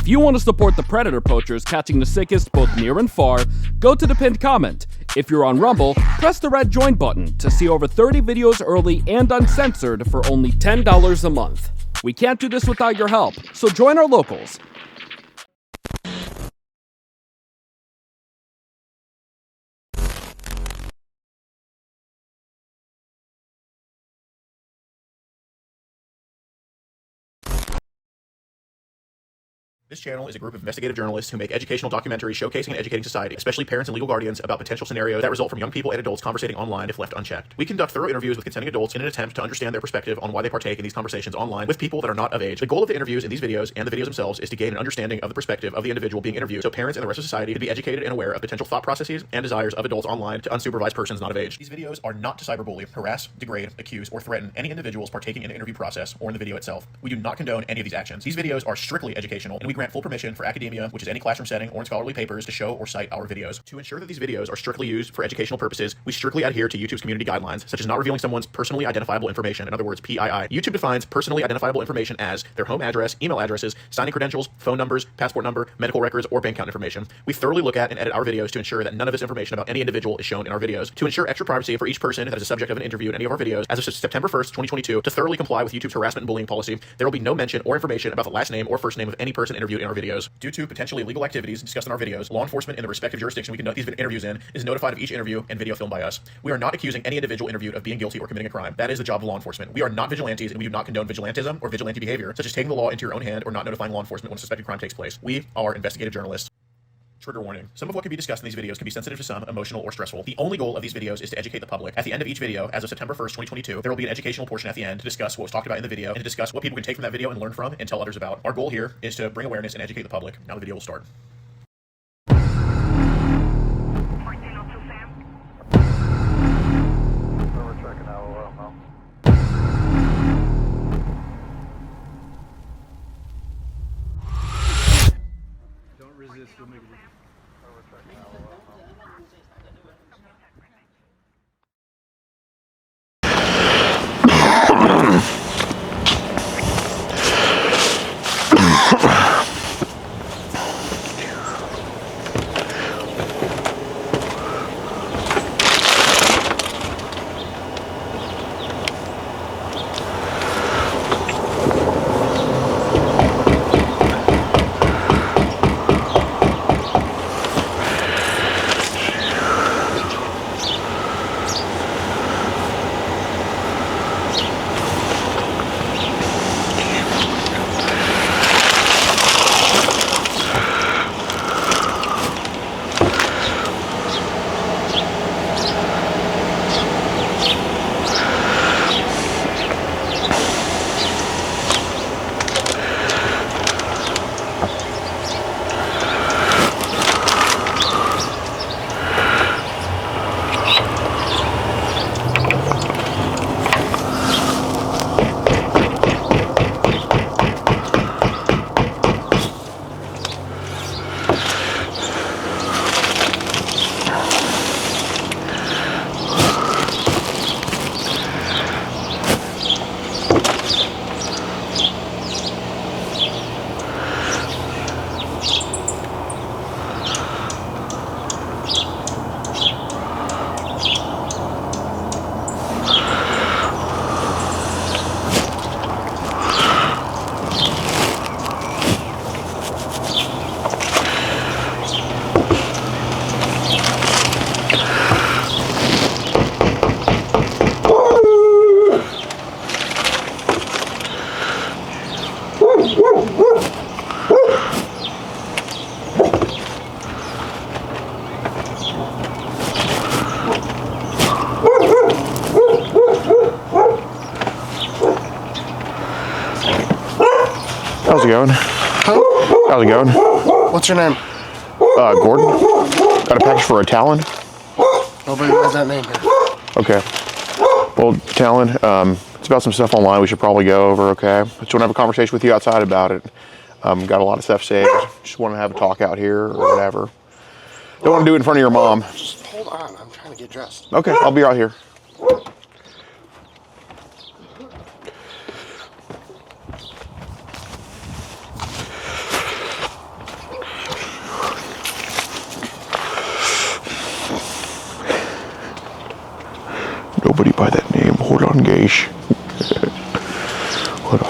If you want to support the predator poachers catching the sickest both near and far, go to the pinned comment. If you're on Rumble, press the red join button to see over 30 videos early and uncensored for only $10 a month. We can't do this without your help, so join our locals. This channel is a group of investigative journalists who make educational documentaries showcasing and educating society, especially parents and legal guardians, about potential scenarios that result from young people and adults conversating online if left unchecked. We conduct thorough interviews with consenting adults in an attempt to understand their perspective on why they partake in these conversations online with people that are not of age. The goal of the interviews in these videos and the videos themselves is to gain an understanding of the perspective of the individual being interviewed, so parents and the rest of society can be educated and aware of potential thought processes and desires of adults online to unsupervised persons not of age. These videos are not to cyberbully, harass, degrade, accuse, or threaten any individuals partaking in the interview process or in the video itself. We do not condone any of these actions. These videos are strictly educational, and we grant full permission for academia, which is any classroom setting or in scholarly papers, to show or cite our videos. To ensure that these videos are strictly used for educational purposes, we strictly adhere to YouTube's community guidelines, such as not revealing someone's personally identifiable information, in other words, PII. YouTube defines personally identifiable information as their home address, email addresses, signing credentials, phone numbers, passport number, medical records, or bank account information. We thoroughly look at and edit our videos to ensure that none of this information about any individual is shown in our videos. To ensure extra privacy for each person that is a subject of an interview in any of our videos, as of September 1st, 2022, to thoroughly comply with YouTube's harassment and bullying policy, there will be no mention or information about the last name or first name of any person interviewed in our videos. Due to potentially illegal activities discussed in our videos, law enforcement in the respective jurisdiction we conduct these interviews in is notified of each interview and video filmed by us. We are not accusing any individual interviewed of being guilty or committing a crime. That is the job of law enforcement. We are not vigilantes, and we do not condone vigilantism or vigilante behavior, such as taking the law into your own hand or not notifying law enforcement when a suspected crime takes place. We are investigative journalists. Trigger warning. Some of what can be discussed in these videos can be sensitive to some, emotional, or stressful. The only goal of these videos is to educate the public. At the end of each video, as of September 1st, 2022, there will be an educational portion at the end to discuss what was talked about in the video and to discuss what people can take from that video and learn from and tell others about. Our goal here is to bring awareness and educate the public. Now the video will start. Resist, make it. How's it going? Huh? How's it going? What's your name? Gordon. Got a package for a Talon. Nobody has that name here. Okay. Well, Talon, it's about some stuff online we should probably go over, okay? Just want to have a conversation with you outside about it. Got a lot of stuff saved. Just want to have a talk out here or whatever. Don't want to do it in front of your mom. Just hold on. I'm trying to get dressed. Okay, I'll be right here. nobody by that name. Hold on, Gage. What a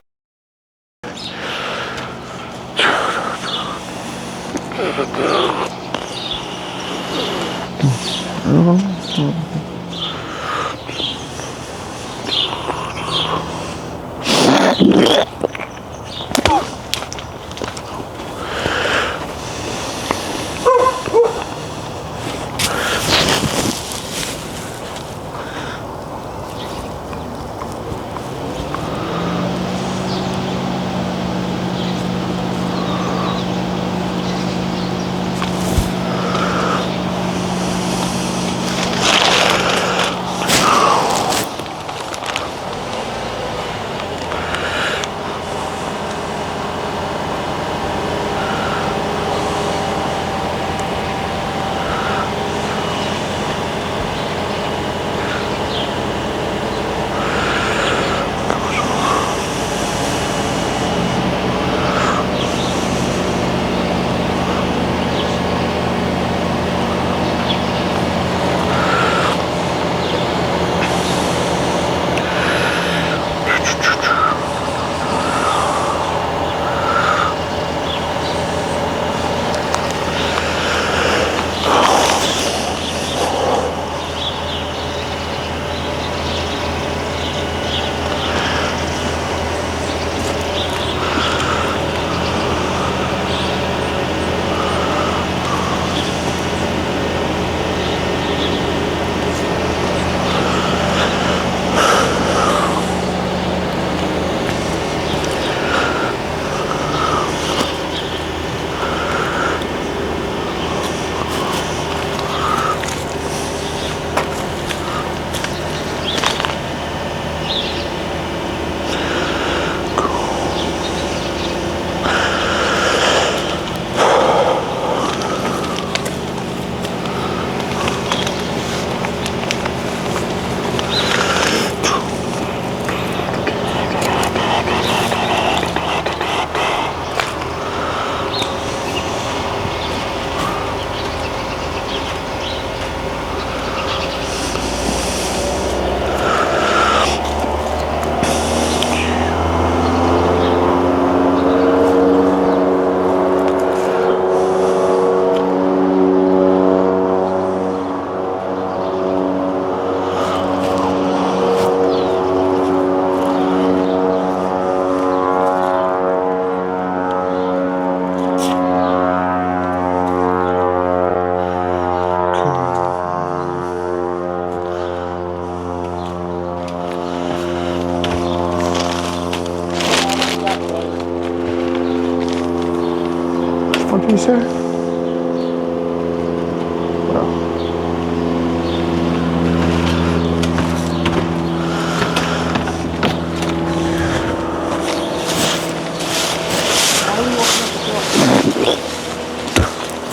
What did you say?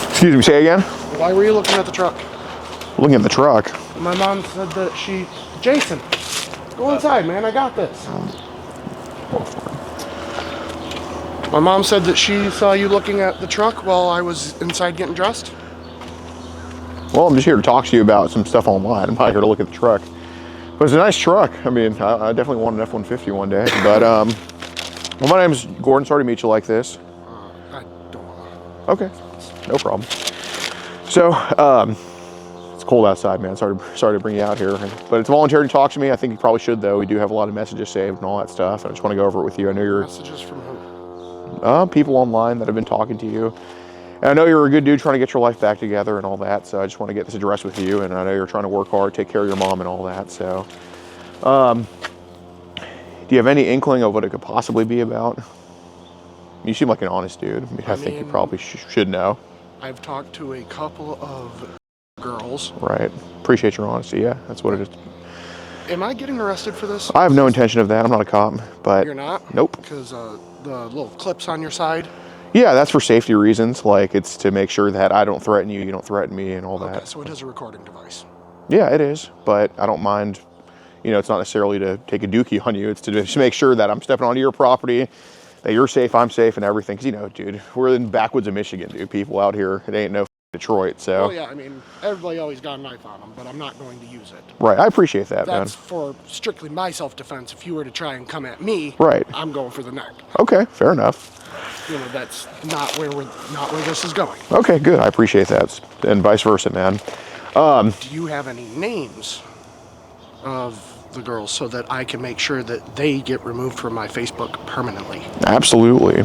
Excuse me, say again? Why were you looking at the truck? Looking at the truck. My mom said that Jason, go inside, man. I got this. My mom said that she saw you looking at the truck while I was inside getting dressed. Well, I'm just here to talk to you about some stuff online. I'm not here to look at the truck. But it's a nice truck. I mean, I definitely want an F-150 one day. But, well, my name's Gordon. Sorry to meet you like this. I don't want Okay, no problem. So, it's cold outside, man. Sorry to bring you out here. But it's voluntary to talk to me. I think you probably should, though. We do have a lot of messages saved and all that stuff. I just want to go over it with you. I know you're... Messages from who? People online that have been talking to you. And I know you're a good dude trying to get your life back together and all that, so I just want to get this addressed with you. And I know you're trying to work hard, take care of your mom and all that. So, do you have any inkling of what it could possibly be about? You seem like an honest dude. I think you probably should know. I've talked to a couple of girls. Right. Appreciate your honesty. Yeah, that's what it is. Am I getting arrested for this? I have no intention of that. I'm not a cop, but... You're not? Nope. Because the little clips on your side? Yeah, that's for safety reasons. Like, it's to make sure that I don't threaten you, you don't threaten me, and all that. Okay, so it is a recording device. Yeah, it is, but I don't mind. You know, it's not necessarily to take a dookie on you. It's to just make sure that I'm stepping onto your property, that you're safe, I'm safe, and everything. Because, you know, dude, we're in the backwoods of Michigan, dude. People out here, it ain't no Detroit, so. Well, yeah, I mean, everybody always got a knife on them, but I'm not going to use it. Right, I appreciate that, man. That's for strictly my self-defense. If you were to try and come at me, Right. I'm going for the neck. Okay, fair enough. You know, that's not where this is going. Okay, good. I appreciate that, and vice versa, man. Do you have any names of the girls so that I can make sure that they get removed from my Facebook permanently? Absolutely.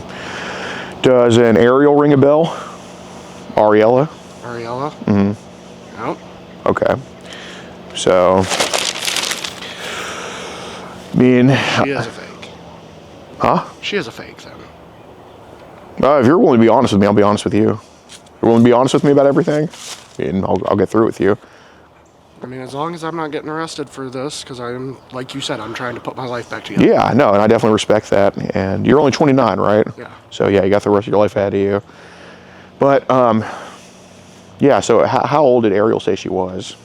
Does an Ariel ring a bell? Ariella? Ariella? Mm-hmm. No. Okay. So, I mean... She is a fake. Huh? She is a fake, then. If you're willing to be honest with me, I'll be honest with you. If you're willing to be honest with me about everything, and I'll get through with you. I mean, as long as I'm not getting arrested for this, because I'm, like you said, I'm trying to put my life back together. Yeah, I know, and I definitely respect that. And you're only 29, right? Yeah. So, yeah, you got the rest of your life ahead of you. But, yeah, so how old did Ariel say she was?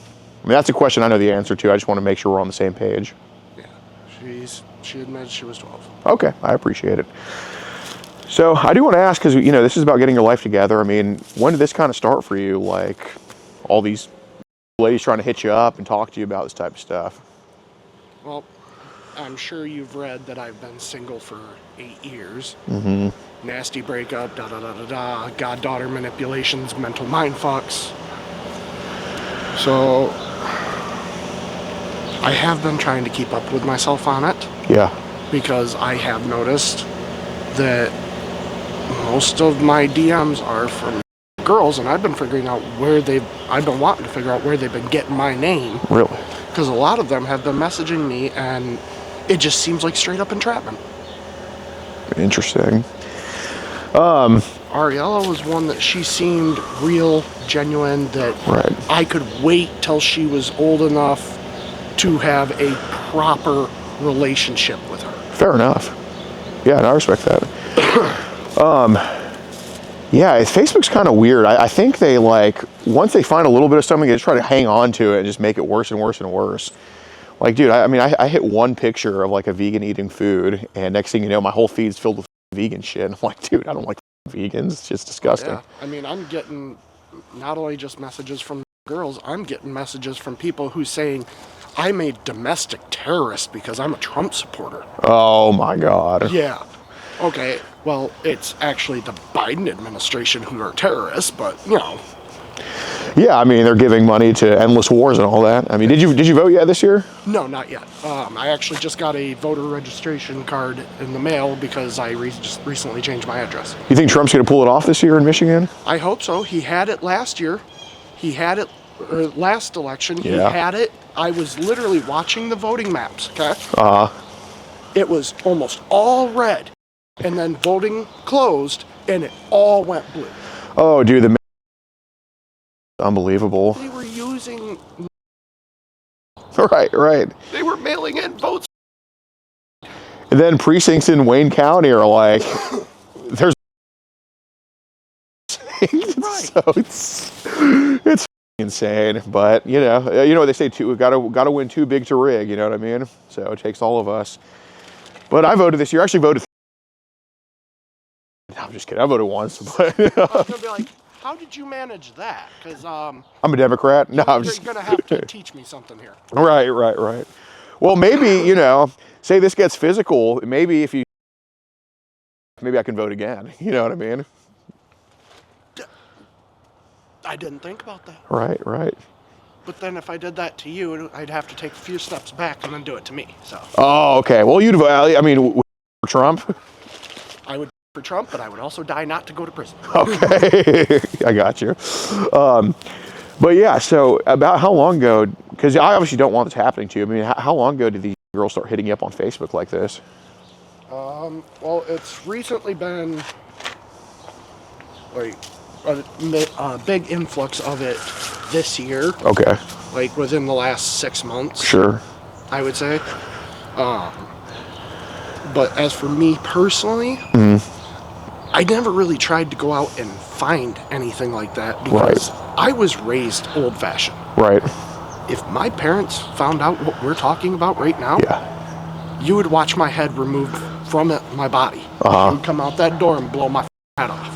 I mean, that's a question I know the answer to. I just want to make sure we're on the same page. Yeah. She admitted she was 12. Okay, I appreciate it. So I do want to ask, because, you know, this is about getting your life together. I mean, when did this kind of start for you? Like, all these ladies trying to hit you up and talk to you about this type of stuff? Well, I'm sure you've read that I've been single for 8 years. Mm-hmm. Nasty breakup, da-da-da-da-da, goddaughter manipulations, mental mind fucks. So, I have been trying to keep up with myself on it. Yeah. Because I have noticed that most of my DMs are from girls, and I've been figuring out I've been wanting to figure out where they've been getting my name. Really? Because a lot of them have been messaging me, and it just seems like straight up entrapment. Interesting. Ariella was one that she seemed real, genuine, that Right. I could wait till she was old enough to have a proper relationship with her. Fair enough. Yeah, and I respect that. Yeah, Facebook's kind of weird. I think they, like, once they find a little bit of something, they just try to hang on to it and just make it worse and worse and worse. Like, dude, I hit one picture of, like, a vegan eating food, and next thing you know, my whole feed's filled with vegan shit. And I'm like, dude, I don't like vegans. It's just disgusting. Yeah, I mean, I'm getting not only just messages from girls, I'm getting messages from people who's saying, I'm a domestic terrorist because I'm a Trump supporter. Oh, my God. Yeah. Okay, well, it's actually the Biden administration who are terrorists, but, you know. Yeah, I mean, they're giving money to endless wars and all that. I mean, did you vote yet this year? No, not yet. I actually just got a voter registration card in the mail because I just recently changed my address. You think Trump's going to pull it off this year in Michigan? I hope so. He had it last year. He had it last election. He Yeah. had it. I was literally watching the voting maps, okay? It was almost all red. And then voting closed, and it all went blue. Oh, dude, unbelievable. They were using... Right. They were mailing in votes. And then precincts in Wayne County are like, there's... Right. So it's insane. But, you know what they say, we've got to win too big to rig, you know what I mean? So it takes all of us. But I voted this year. I actually voted... No, I'm just kidding. I voted once. But I was going to be like, how did you manage that? Because I'm a Democrat. No, I'm you're just... going to have to teach me something here. Right. Well, maybe, say this gets physical. Maybe I can vote again. You know what I mean? I didn't think about that. Right. But then if I did that to you, I'd have to take a few steps back and then do it to me. So Oh, okay. Well, you'd vote, I mean, for Trump? I would for Trump, but I would also die not to go to prison. Okay. I got you. But yeah, so about how long ago, because I obviously don't want this happening to you. I mean, how long ago did these girls start hitting you up on Facebook like this? Well, it's recently been like a big influx of it this year. Okay. Like within the last 6 months. Sure. I would say. But as for me personally, I never really tried to go out and find anything like that because I was raised old-fashioned. Right. If my parents found out what we're talking about right now, you would watch my head removed from my body. It would come out that door and blow my head off.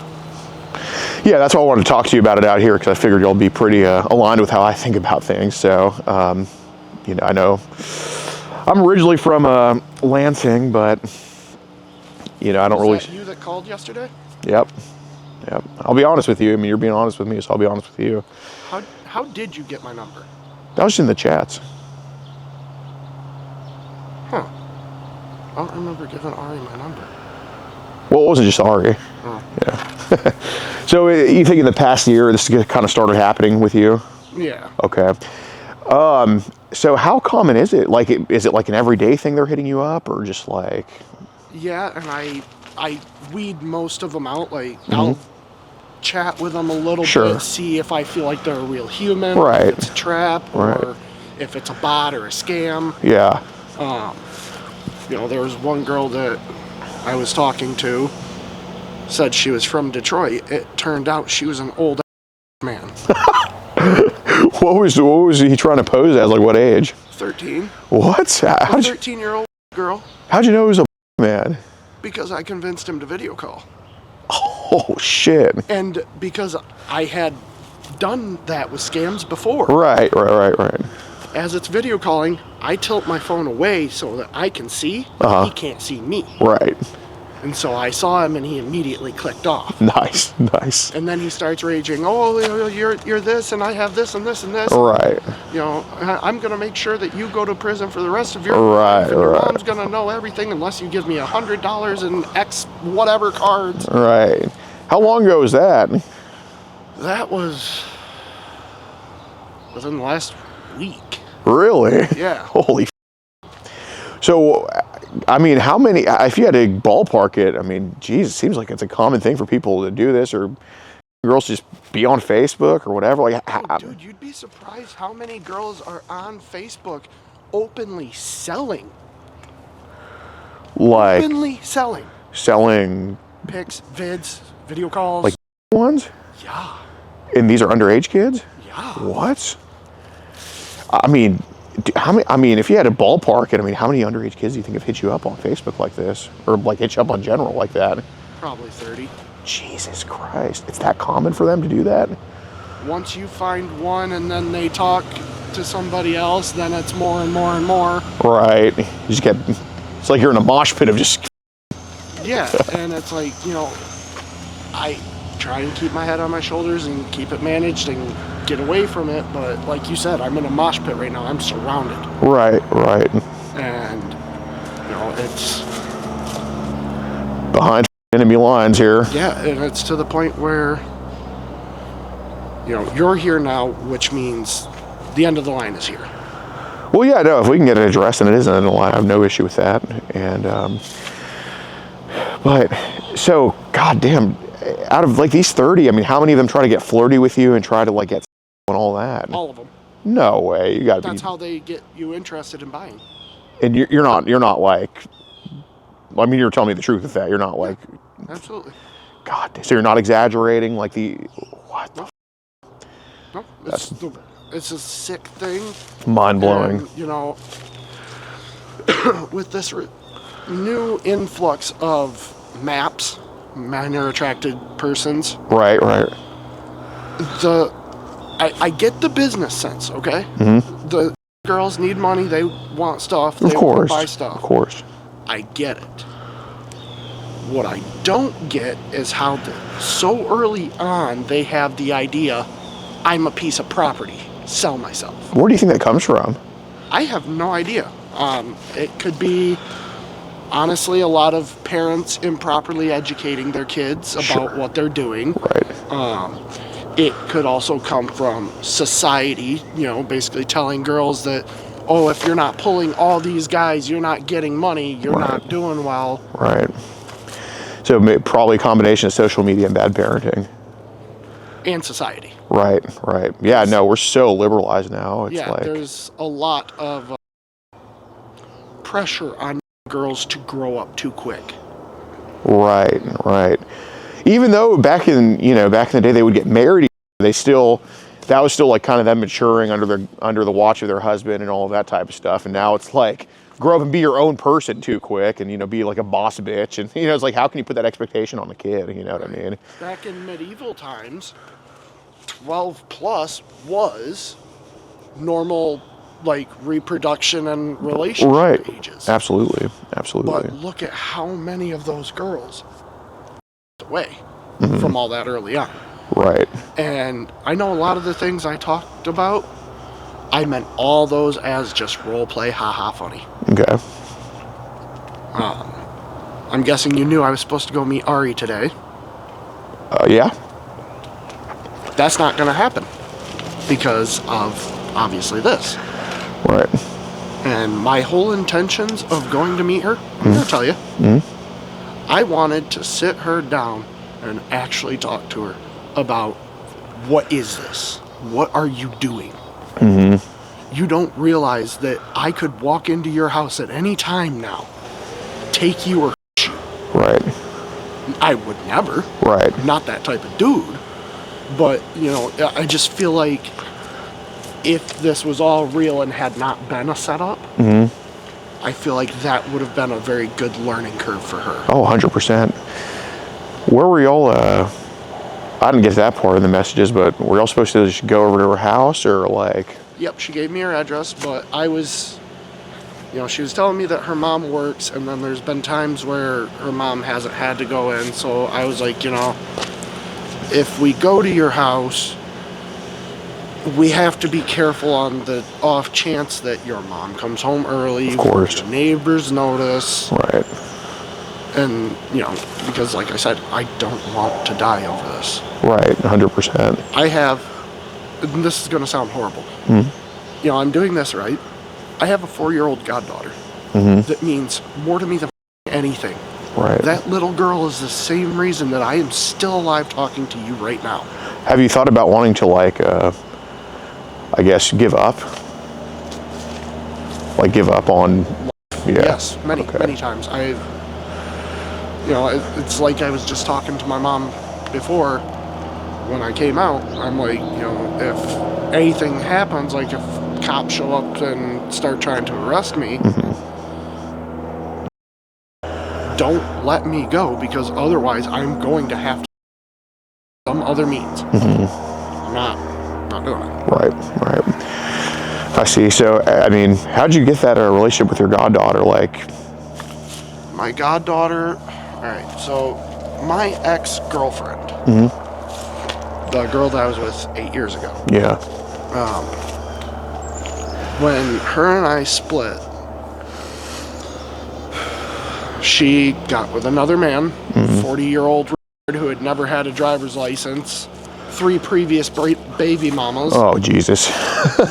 Yeah, that's why I wanted to talk to you about it out here, because I figured you'll be pretty aligned with how I think about things. So, I know I'm originally from Lansing, but I don't really. Was that you that called yesterday? Yep. I'll be honest with you. I mean, you're being honest with me, so I'll be honest with you. How did you get my number? That was in the chats. Huh. I don't remember giving Ari my number. Well, it wasn't just Ari. Oh. Yeah. So you think in the past year this kind of started happening with you? Yeah. Okay. So how common is it? Like, is it like an everyday thing they're hitting you up, or just like? Yeah, and I weed most of them out. Like, I'll chat with them a little bit, see if I feel like they're a real human, right? If it's a trap, or if it's a bot or a scam. Yeah. There was one girl that I was talking to, said she was from Detroit. It turned out she was an old man. What was he trying to pose as? Like, what age? 13. What? A 13-year-old girl. How'd you know he was a man? Because I convinced him to video call. Oh, shit. And because I had done that with scams before. Right. As it's video calling, I tilt my phone away so that I can see. He can't see me. Right. And so I saw him, and he immediately clicked off. Nice. And then he starts raging, you're this, and I have this, and this, and this. Right. I'm going to make sure that you go to prison for the rest of your life. And your mom's going to know everything unless you give me $100 in X whatever cards. Right. How long ago was that? That was within the last week. Really? Yeah. Holy So, I mean, how many, if you had to ballpark it, I mean, geez, it seems like it's a common thing for people to do this, or girls just be on Facebook or whatever. Like, dude, you'd be surprised how many girls are on Facebook openly selling. Like, openly selling pics, vids, video calls. Like ones? Yeah. And these are underage kids? Yeah. What? I mean, if you had a ballpark it, I mean, how many underage kids do you think have hit you up on Facebook like this? Or like hit you up on general like that? Probably 30. Jesus Christ. It's that common for them to do that? Once you find one and then they talk to somebody else, then it's more and more and more. Right. You just get, it's like you're in a mosh pit of just. Yeah, and it's like, I try and keep my head on my shoulders and keep it managed and get away from it, but like you said, I'm in a mosh pit right now. I'm surrounded. Right. And it's behind enemy lines here. Yeah, and it's to the point where you're here now, which means the end of the line is here. Well, yeah, no, if we can get it addressed and it isn't, I have no issue with that. And but so goddamn, out of like these 30, I mean, how many of them try to get flirty with you and try to like get and all that? All of them. No way. You gotta That's how they get you interested in buying. And you're not like, I mean, you're telling me the truth with that. You're not like. Absolutely. God, so you're not exaggerating like the, what the No, it's a sick thing. Mind blowing. And, with this new influx of maps, minor attracted persons. Right. I get the business sense, okay? Mm-hmm. The girls need money, they want stuff, they want to buy stuff. Of course. I get it. What I don't get is how so early on they have the idea, I'm a piece of property, sell myself. Where do you think that comes from? I have no idea. It could be, honestly, a lot of parents improperly educating their kids about what they're doing. Right. It could also come from society, basically telling girls that, if you're not pulling all these guys, you're not getting money, you're not doing well. Right. So probably a combination of social media and bad parenting. And society. Right. Yeah, no, we're so liberalized now. It's like, there's a lot of pressure on girls to grow up too quick. Right. Even though back in the day they would get married, that was still like kind of them maturing under the watch of their husband and all of that type of stuff. And now it's like grow up and be your own person too quick and, be like a boss bitch. And, it's like, how can you put that expectation on the kid? You know what I mean? Back in medieval times, 12 plus was normal, like, reproduction and relationship ages. Absolutely. But look at how many of those girls away from all that early on. Right. And I know a lot of the things I talked about, I meant all those as just role play, haha, funny. Okay. I'm guessing you knew I was supposed to go meet Ari today. Yeah. That's not going to happen because of, obviously, this. Right. And my whole intentions of going to meet her, I'm going to tell you, I wanted to sit her down and actually talk to her about, what is this? What are you doing? You don't realize that I could walk into your house at any time now, take you or you. Right. I would never. Right. Not that type of dude. But, I just feel like if this was all real and had not been a setup, I feel like that would have been a very good learning curve for her. Oh, 100%. Where were y'all, I didn't get that part of the messages, but were y'all supposed to just go over to her house or like? Yep, she gave me her address, but I was, she was telling me that her mom works, and then there's been times where her mom hasn't had to go in, so I was like, if we go to your house, we have to be careful on the off chance that your mom comes home early. Of course. Your neighbors notice. Right. And, because like I said, I don't want to die over this. Right, 100%. I have, and this is going to sound horrible. I'm doing this right. I have a 4-year-old goddaughter that means more to me than anything. Right. That little girl is the same reason that I am still alive talking to you right now. Have you thought about wanting to, like, I guess, give up? Like, give up on... Yeah. Yes, many times. It's like I was just talking to my mom before when I came out. I'm like, if anything happens, like if cops show up and start trying to arrest me, don't let me go, because otherwise I'm going to have to some other means. I'm not doing it. Right. I see. So, I mean, how'd you get that relationship with your goddaughter? Like, my goddaughter, all right, so my ex-girlfriend, the girl that I was with 8 years ago. Yeah. When her and I split, she got with another man, 40-year-old who had never had a driver's license, 3 previous baby mamas. Oh, Jesus.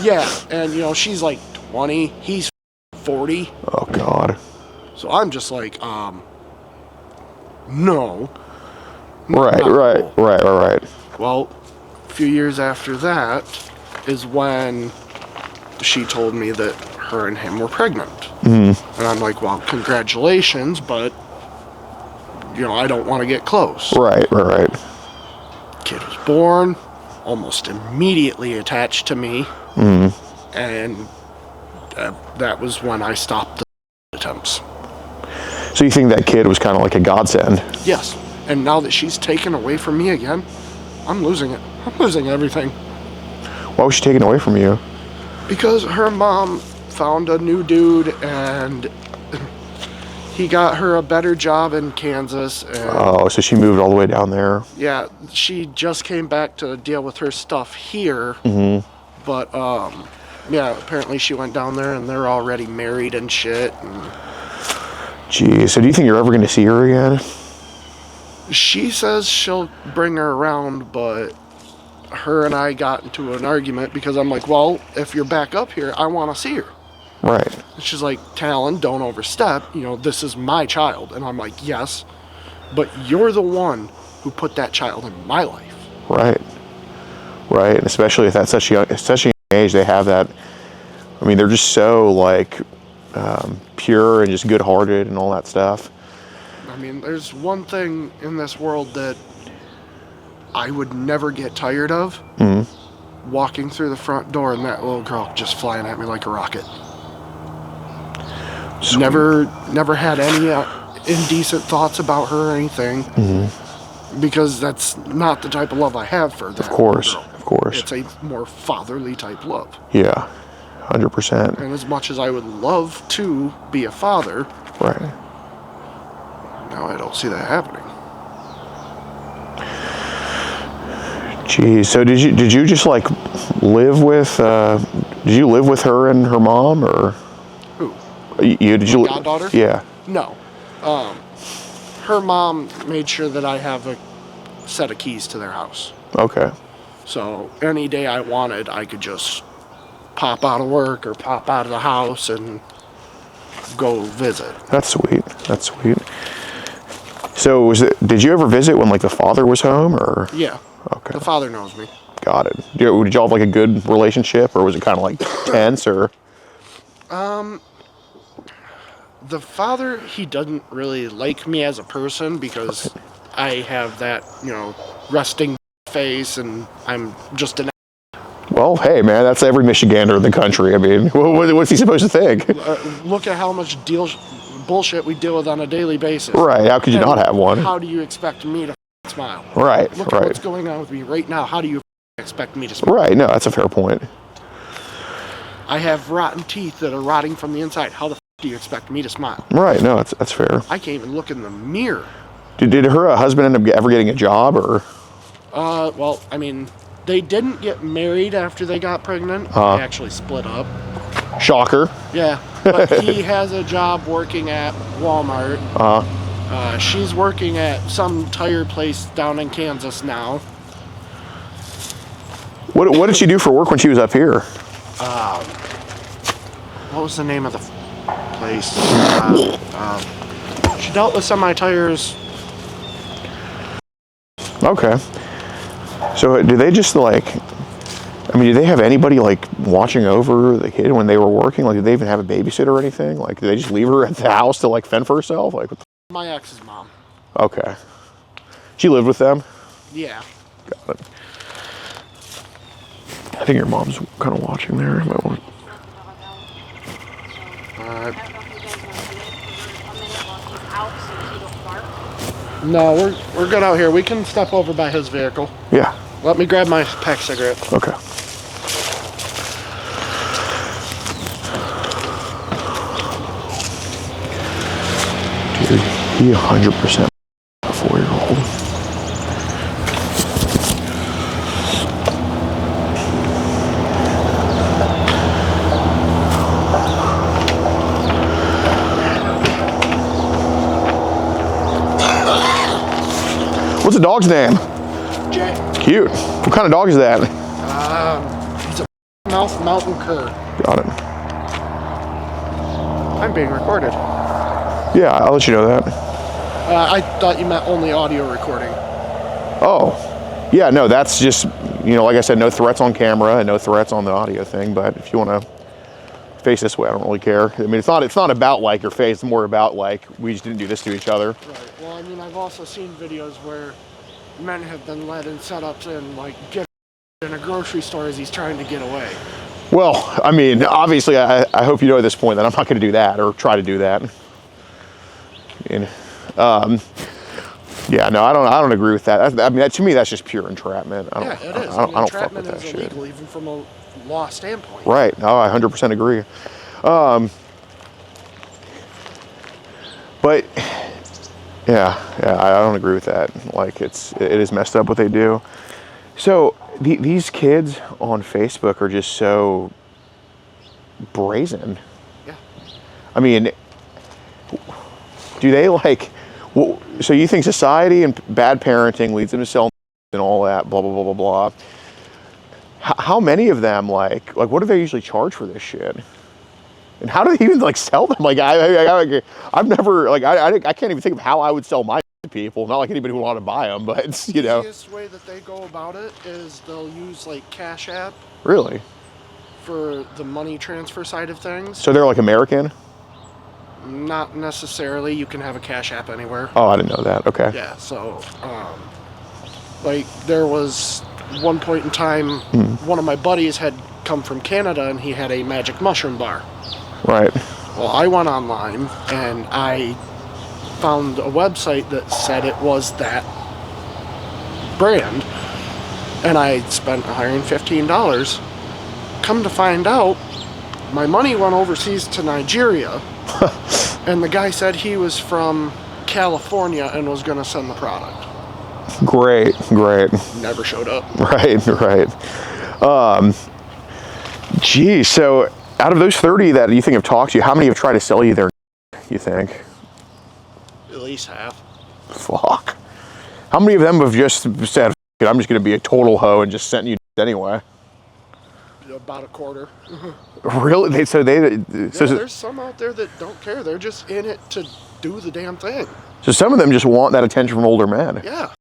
Yeah, and, she's like 20, he's 40. Oh, God. So I'm just like, no. Right. Well, a few years after that is when she told me that her and him were pregnant. And I'm like, well, congratulations, but, I don't want to get close. Right. Kid was born, almost immediately attached to me, and that was when I stopped the attempts. So you think that kid was kind of like a godsend? Yes, and now that she's taken away from me again, I'm losing it. I'm losing everything. Why was she taken away from you? Because her mom found a new dude, and he got her a better job in Kansas. And so she moved all the way down there. Yeah, she just came back to deal with her stuff here. But, apparently she went down there, and they're already married and shit. Geez, so do you think you're ever going to see her again? She says she'll bring her around, but her and I got into an argument because I'm like, well, if you're back up here, I want to see her. Right. And she's like, Talon, don't overstep. This is my child. And I'm like, yes, but you're the one who put that child in my life. Right. And especially if that's such a young age, they have that. I mean, they're just so like pure and just good-hearted and all that stuff. I mean, there's one thing in this world that I would never get tired of. Walking through the front door and that little girl just flying at me like a rocket. Sweet. Never had any indecent thoughts about her or anything. Because that's not the type of love I have for that. Of course, girl. of course. It's a more fatherly type love. Yeah, 100%. And as much as I would love to be a father, Right. now I don't see that happening. Geez, so did you just like live with did you live with her and her mom, or Who? did you Goddaughter? Yeah. No. Her mom made sure that I have a set of keys to their house. Okay. So any day I wanted, I could just pop out of work or pop out of the house and go visit. That's sweet. That's sweet. So did you ever visit when like the father was home, or? Yeah. Okay. The father knows me. Got it. Did y'all have like a good relationship, or was it kind of like tense, or? The father, he doesn't really like me as a person because I have that, resting face and I'm just an... Well, hey man, that's every Michigander in the country. I mean, what's he supposed to think? Look at how much bullshit we deal with on a daily basis. Right, how could you not have one? How do you expect me to smile? Right, Look at what's going on with me right now. How do you expect me to smile? Right, no, that's a fair point. I have rotten teeth that are rotting from the inside. How the do you expect me to smile? Right, no, that's fair. I can't even look in the mirror. Did her husband end up ever getting a job, or? Well, I mean, they didn't get married after they got pregnant. They actually split up. Shocker. Yeah, but he has a job working at Walmart. She's working at some tire place down in Kansas now. What did she do for work when she was up here? What was the name of the place? She dealt with semi-tires. Okay. So do they just like, I mean, do they have anybody like watching over the kid when they were working? Like, did they even have a babysitter or anything? Like, did they just leave her at the house to like fend for herself? Like, what the... My ex's mom. Okay. She lived with them? Yeah. Got it. I think your mom's kind of watching there. Might want... No, we're good out here. We can step over by his vehicle. Yeah. Let me grab my pack cigarette. Okay. Dude, he 100% a 4-year-old. What's the dog's name? Jay. Cute. What kind of dog is that? He's a mountain cur. Got it. I'm being recorded. Yeah, I'll let you know that. I thought you meant only audio recording. Oh, yeah, no, that's just, like I said, no threats on camera and no threats on the audio thing, but if you want to face this way, I don't really care. I mean, it's not about like your face, it's more about like, we just didn't do this to each other. Right, well, I mean, I've also seen videos where men have been led in setups and like get in a grocery store as he's trying to get away. Well, I mean, obviously, I hope you know at this point that I'm not going to do that or try to do that. Yeah, no, I don't agree with that. I mean, to me, that's just pure entrapment. Yeah, it is. I don't fuck with entrapment that is shit. illegal, even from a law standpoint. Right. No, I 100% agree. But yeah, I don't agree with that. Like, it is messed up what they do. So these kids on Facebook are just so brazen. Yeah. I mean, do they like? Well, so you think society and bad parenting leads them to sell and all that, blah blah blah blah blah. How many of them like what do they usually charge for this shit? And how do they even like sell them? Like I've never like I can't even think of how I would sell my to people. Not like anybody would want to buy them, but it's, The easiest way that they go about it is they'll use like Cash App Really? for the money transfer side of things. So they're like American? Not necessarily. You can have a Cash App anywhere. Oh, I didn't know that. Okay. Yeah, so like there was one point in time one of my buddies had come from Canada and he had a magic mushroom bar. Right. Well, I went online and I found a website that said it was that brand, and I spent $115. Come to find out, my money went overseas to Nigeria, and the guy said he was from California and was going to send the product. Great. Never showed up. Right. Geez, so out of those 30 that you think have talked to you, how many have tried to sell you their, you think? At least half. Fuck. How many of them have just said, I'm just going to be a total hoe and just sent you anyway? About a quarter. Really? There's some out there that don't care. They're just in it to do the damn thing. So some of them just want that attention from older men. Yeah.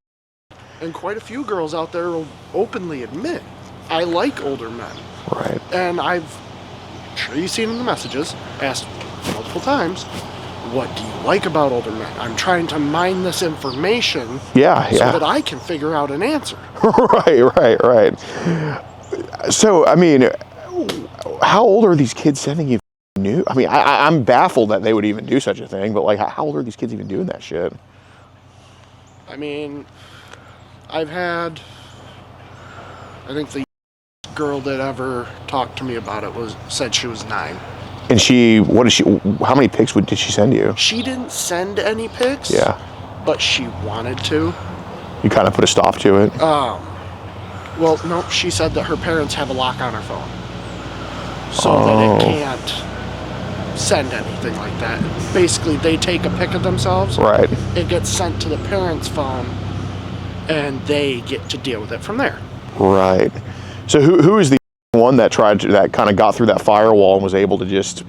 And quite a few girls out there will openly admit, I like older men. Right. And I'm sure you've seen in the messages, asked multiple times, what do you like about older men? I'm trying to mine this information so that I can figure out an answer. Right. So, I mean, how old are these kids sending you new? I mean, I'm baffled that they would even do such a thing, but like, how old are these kids even doing that shit? I mean, I've had, I think the girl that ever talked to me about it said she was 9. And how many pics did she send you? She didn't send any pics. Yeah. But she wanted to. You kind of put a stop to it? Well, no, she said that her parents have a lock on her phone. So that it can't send anything like that. Basically, they take a pic of themselves. Right. It gets sent to the parents' phone, and they get to deal with it from there. Right. So who is the one that kind of got through that firewall and was able to just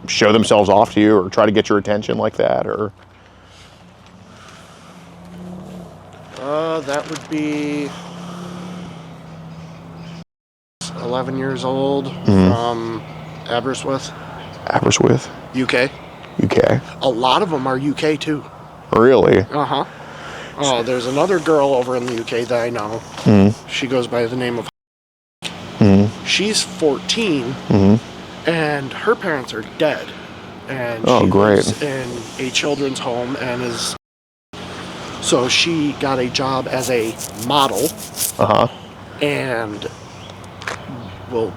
show themselves off to you or try to get your attention like that, or? That would be 11 years old from Aberystwyth. UK. A lot of them are UK too. Really? Uh-huh. Oh, there's another girl over in the UK that I know. She goes by the name of She's 14 and her parents are dead. And she lives in a children's home and so she got a job as a model. And well,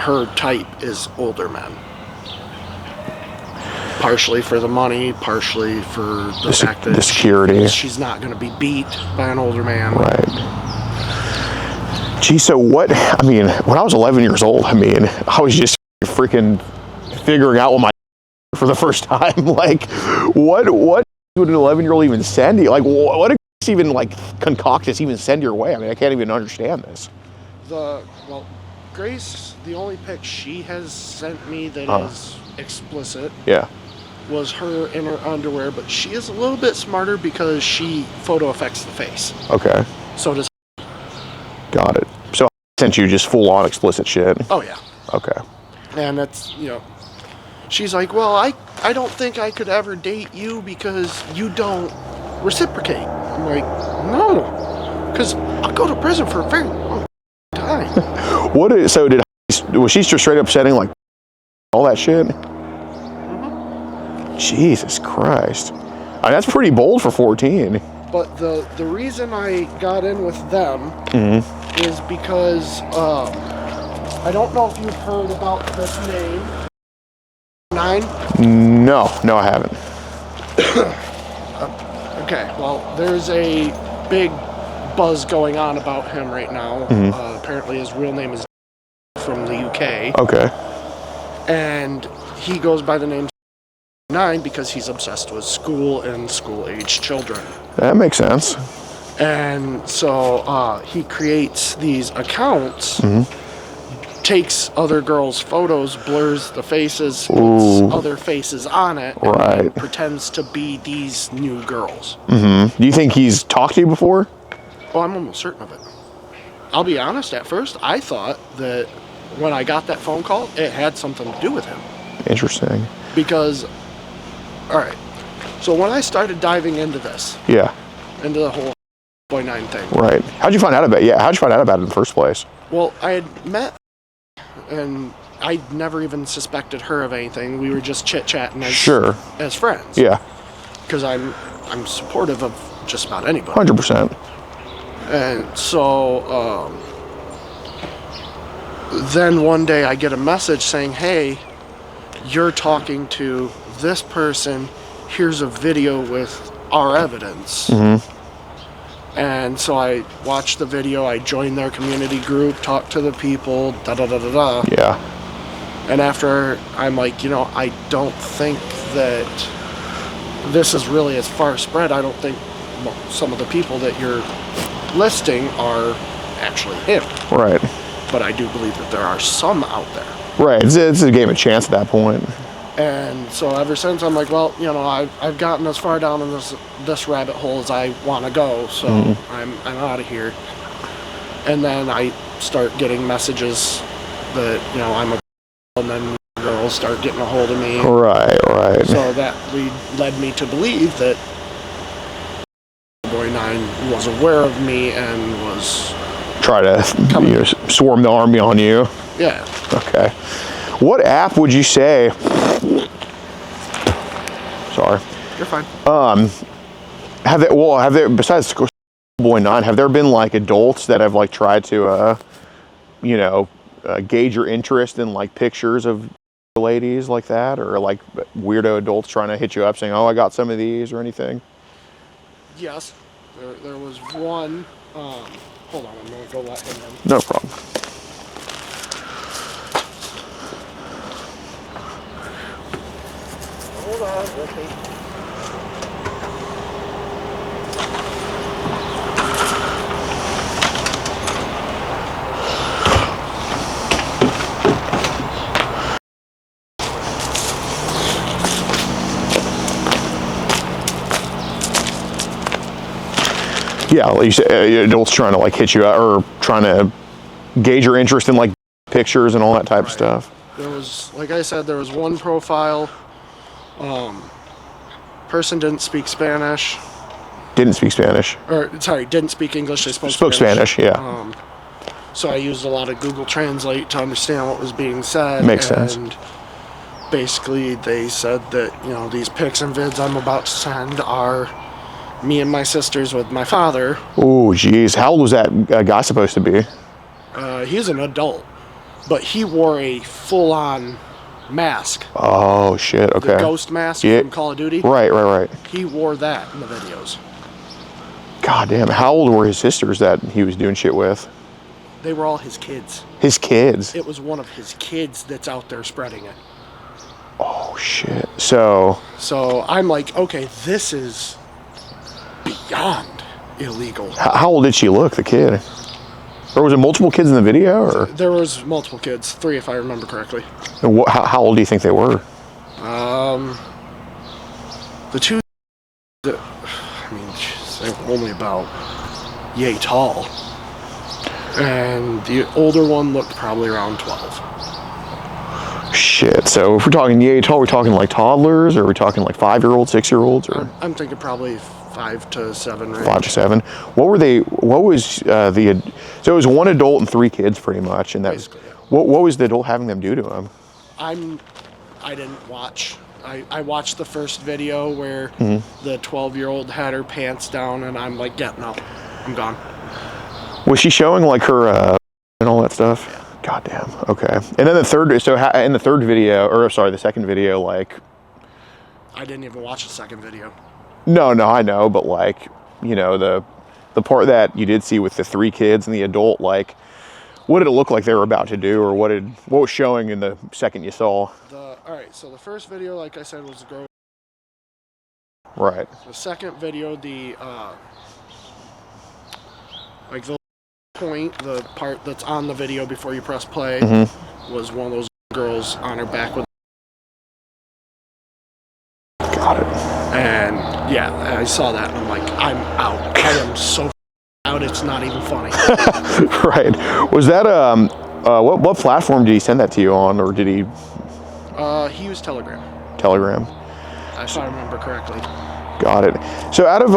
her type is older men. Partially for the money, partially for the fact that the security. She's not going to be beat by an older man. Right. Gee, so when I was 11 years old, I was just freaking figuring out what my for the first time. Like, what would an 11-year-old even send you? Like, what even like concoctus even send your way? I mean, I can't even understand this. Grace, the only pic she has sent me that is explicit was her in her underwear, but she is a little bit smarter because she photo affects the face. Okay. So does. Got it. So I sent you just full on explicit shit. Oh yeah. Okay. And that's, she's like, well, I don't think I could ever date you because you don't reciprocate. I'm like, no, because I'll go to prison for a very long time. Was she just straight up sending like all that shit? Jesus Christ. That's pretty bold for 14. But the reason I got in with them is because I don't know if you've heard about this name. 9? No, I haven't. Okay, well, there's a big buzz going on about him right now. Apparently his real name is from the UK. Okay. And he goes by the name 9 because he's obsessed with school and school-age children. That makes sense. And so he creates these accounts, takes other girls' photos, blurs the faces, puts other faces on it, and pretends to be these new girls. Do you think he's talked to you before? Oh, I'm almost certain of it. I'll be honest, at first, I thought that when I got that phone call, it had something to do with him. Interesting. Because, all right, so when I started diving into this, into the whole Boy 9 thing. Right. How'd you find out about it? Yeah, how'd you find out about it in the first place? Well, I had met, and I never even suspected her of anything. We were just chit-chatting as friends. Yeah. Because I'm supportive of just about anybody. 100%. And so then one day I get a message saying, hey, you're talking to this person. Here's a video with our evidence. And so I watched the video. I joined their community group, talked to the people, da-da-da-da-da. Yeah. And after, I'm like, I don't think that this is really as far spread. I don't think some of the people that you're listing are actually him. Right. But I do believe that there are some out there. Right. It's a game of chance at that point. And so ever since, I'm like, well, I've gotten as far down in this rabbit hole as I want to go. So I'm out of here. And then I start getting messages that I'm a and then girls start getting a hold of me. Right. So that led me to believe that Boy 9 was aware of me and was try to swarm the army on you. Yeah. Okay. What app would you say? Sorry. You're fine. Have there besides Boy 9, have there been like adults that have like tried to gauge your interest in like pictures of ladies like that, or like weirdo adults trying to hit you up saying, oh, I got some of these or anything? Yes, there was one. Hold on, I'm gonna go let him in. No problem. Hold on, okay. Yeah, like you said, adults trying to like hit you up or trying to gauge your interest in like pictures and all that type of stuff. There was, like I said, there was one profile. Person didn't speak Spanish. Didn't speak Spanish. Or sorry, didn't speak English. They spoke Spanish. Yeah. So I used a lot of Google Translate to understand what was being said. Makes sense. And basically, they said that these pics and vids I'm about to send are me and my sisters with my father. Oh, geez. How old was that guy supposed to be? He's an adult, but he wore a full-on mask. Oh, shit. Okay. The ghost mask from Call of Duty. Right. He wore that in the videos. God damn. How old were his sisters that he was doing shit with? They were all his kids. His kids? It was one of his kids that's out there spreading it. Oh, shit. So I'm like, okay, this is beyond illegal. How old did she look, the kid? Or was it multiple kids in the video? Or there was multiple kids, 3 if I remember correctly. And how old do you think they were? The two, they were only about yay tall. And the older one looked probably around 12. Shit. So if we're talking yay tall, we're talking like toddlers, or are we talking like 5-year-olds, 6-year-olds? Or I'm thinking probably 5 to 7 range. 5 to 7. What was so it was one adult and 3 kids pretty much, and that's what was the adult having them do to him? I didn't watch. I watched the first video where the 12-year-old had her pants down, and I'm like, yeah, no, I'm gone. Was she showing like her and all that stuff? Yeah. God damn. Okay. And then the second video, like, I didn't even watch the second video. No, I know, but like, the part that you did see with the 3 kids and the adult, like, what did it look like they were about to do, or what was showing in the second you saw? All right, so the first video, like I said, was the girl. Right. The second video, the point, the part that's on the video before you press play, was one of those girls on her back with. Got it. And yeah, I saw that and I'm like, I'm out. I am so out, it's not even funny. Right. Was that what platform did he send that to you on, or did he? He used Telegram. Telegram. If I remember correctly. Got it. So out of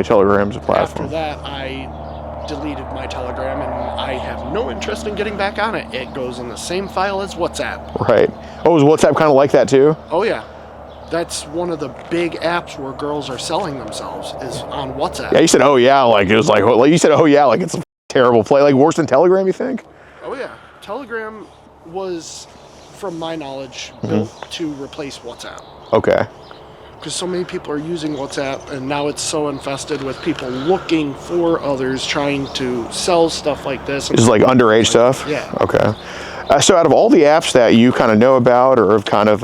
Telegram's a platform. After that, I deleted my Telegram and I have no interest in getting back on it. It goes in the same file as WhatsApp. Right. Oh, is WhatsApp kind of like that too? Oh yeah. That's one of the big apps where girls are selling themselves is on WhatsApp. Yeah, you said, oh yeah, like it was like you said, oh yeah, like it's a terrible play, like worse than Telegram, you think? Oh yeah. Telegram was, from my knowledge, built to replace WhatsApp. Okay. Because so many people are using WhatsApp, and now it's so infested with people looking for others, trying to sell stuff like this. This is like underage stuff? Yeah. Okay. So out of all the apps that you kind of know about or have kind of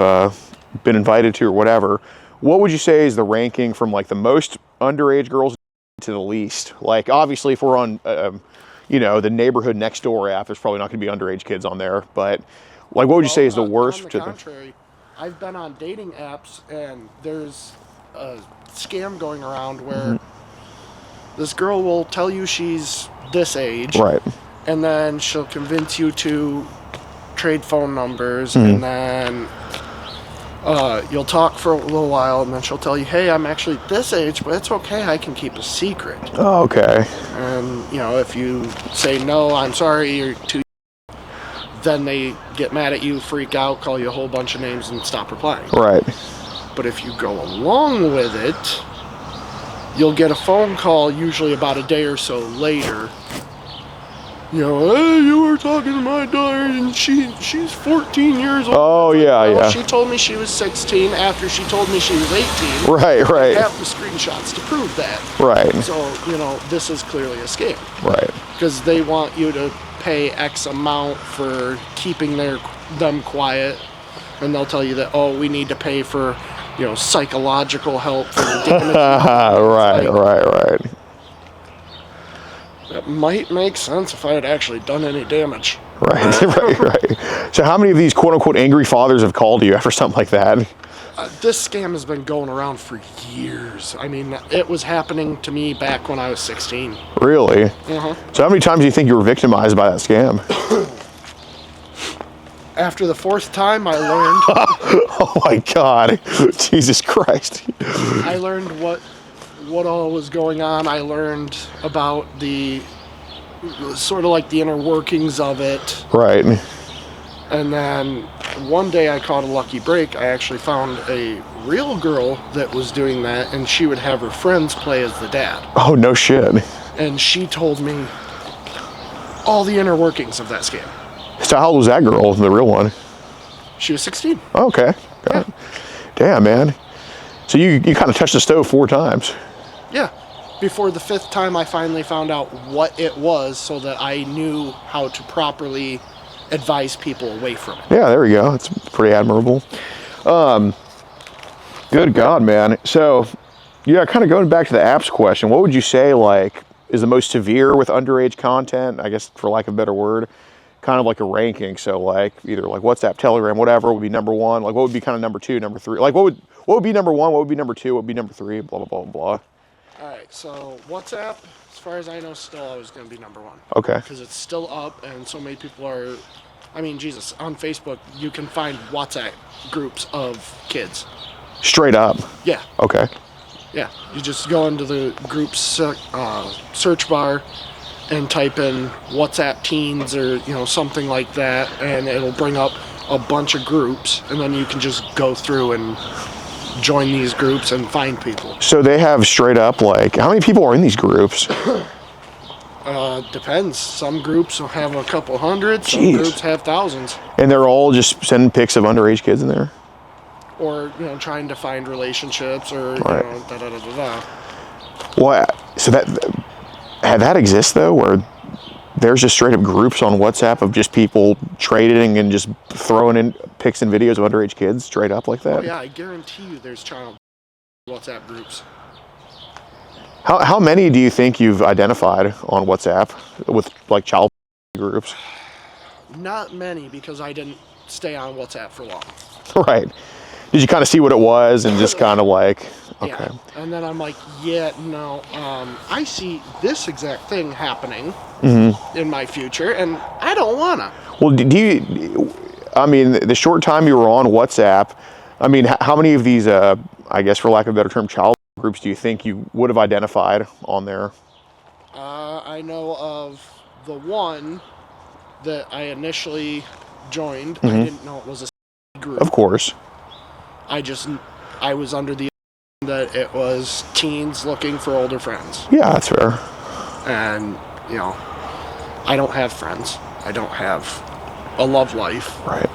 been invited to or whatever, what would you say is the ranking from like the most underage girls to the least? Like obviously if we're on, the neighborhood next door app, there's probably not going to be underage kids on there, but like what would you say is the worst? On the contrary, I've been on dating apps and there's a scam going around where this girl will tell you she's this age. Right. And then she'll convince you to trade phone numbers and then you'll talk for a little while and then she'll tell you, hey, I'm actually this age, but it's okay, I can keep a secret. Oh, okay. And, if you say, no, I'm sorry, you're too, then they get mad at you, freak out, call you a whole bunch of names and stop replying. Right. But if you go along with it, you'll get a phone call usually about a day or so later. Hey, you were talking to my daughter and she's 14 years old. Oh, yeah. She told me she was 16 after she told me she was 18. Right. I have the screenshots to prove that. Right. So, this is clearly a scam. Right. Because they want you to pay X amount for keeping them quiet. And they'll tell you that, we need to pay for, psychological help for the damage. Right. That might make sense if I had actually done any damage. Right. So how many of these quote-unquote angry fathers have called you after something like that? This scam has been going around for years. I mean, it was happening to me back when I was 16. Really? Uh-huh. So how many times do you think you were victimized by that scam? After the fourth time, I learned... Oh my God. Jesus Christ. I learned what all was going on. I learned about the sort of like the inner workings of it. Right. And then one day I caught a lucky break. I actually found a real girl that was doing that, and she would have her friends play as the dad. Oh, no shit. And she told me all the inner workings of that scam. So how old was that girl, the real one? She was 16. Oh, okay. Yeah. Damn, man. So you kind of touched the stove 4 times. Yeah. Before the 5th time, I finally found out what it was so that I knew how to properly advise people away from it. Yeah, there we go. It's pretty admirable. Good God, man. So, yeah, kind of going back to the apps question, what would you say, like, is the most severe with underage content? I guess, for lack of a better word, kind of like a ranking. So, like, either like WhatsApp, Telegram, whatever would be number 1. Like, what would be kind of number 2, number 3? Like, what would be number 1? What would be number 2? What would be number 3? Blah, blah, blah, blah. All right, so WhatsApp, as far as I know, still always going to be number 1. Okay. Because it's still up, and so many people are... I mean, Jesus, on Facebook, you can find WhatsApp groups of kids. Straight up? Yeah. Okay. Yeah. You just go into the groups search bar and type in WhatsApp teens or, something like that, and it'll bring up a bunch of groups, and then you can just go through and join these groups and find people. So they have straight up, like, how many people are in these groups? Depends. Some groups will have a couple hundred, some Jeez. groups have thousands. And they're all just sending pics of underage kids in there? Or, trying to find relationships or, Right. da-da-da-da-da. Well, so that exists, though, where there's just straight up groups on WhatsApp of just people trading and just throwing in pics and videos of underage kids straight up like that? Oh, yeah, I guarantee you there's child WhatsApp groups. How many do you think you've identified on WhatsApp with, like, child groups? Not many, because I didn't stay on WhatsApp for long. Right. Did you kind of see what it was and just kind of like, okay. Yeah. And then I'm like, no, I see this exact thing happening in my future, and I don't wanna. Well, the short time you were on WhatsApp, how many of these, I guess for lack of a better term, child groups do you think you would have identified on there? I know of the one that I initially joined, I didn't know it was a group. Of course. I was under the that it was teens looking for older friends. Yeah, that's fair. And, you know, I don't have friends. I don't have a love life. Right.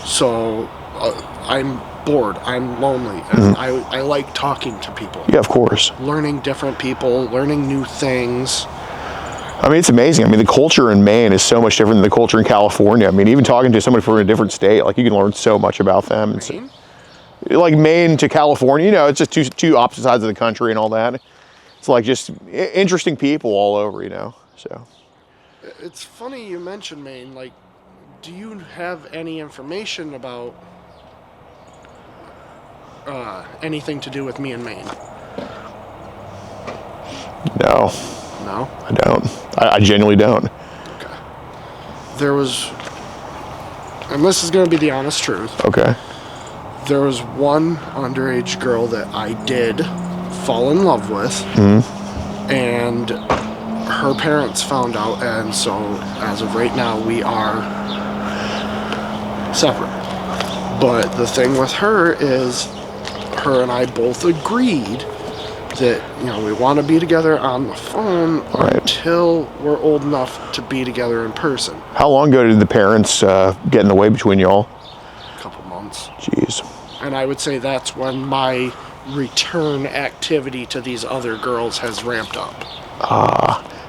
So I'm bored. I'm lonely. And I like talking to people. Yeah, of course. Learning different people, learning new things. I mean, it's amazing. I mean, the culture in Maine is so much different than the culture in California. I mean, even talking to somebody from a different state, like, you can learn so much about them. Maine? Like Maine to California, you know, it's just two opposite sides of the country and all that. It's like just interesting people all over, you know. So It's funny you mentioned Maine. Like, do you have any information about anything to do with me in Maine? no, No? I don't. I genuinely don't. Okay. There was, and this is going to be the honest truth, Okay. there was one underage girl that I did fall in love with, and her parents found out, and so as of right now we are separate. But the thing with her is, her and I both agreed that, you know, we want to be together on the phone until we're old enough to be together in person. How long ago did the parents get in the way between y'all? A couple months. Jeez. And I would say that's when my return activity to these other girls has ramped up.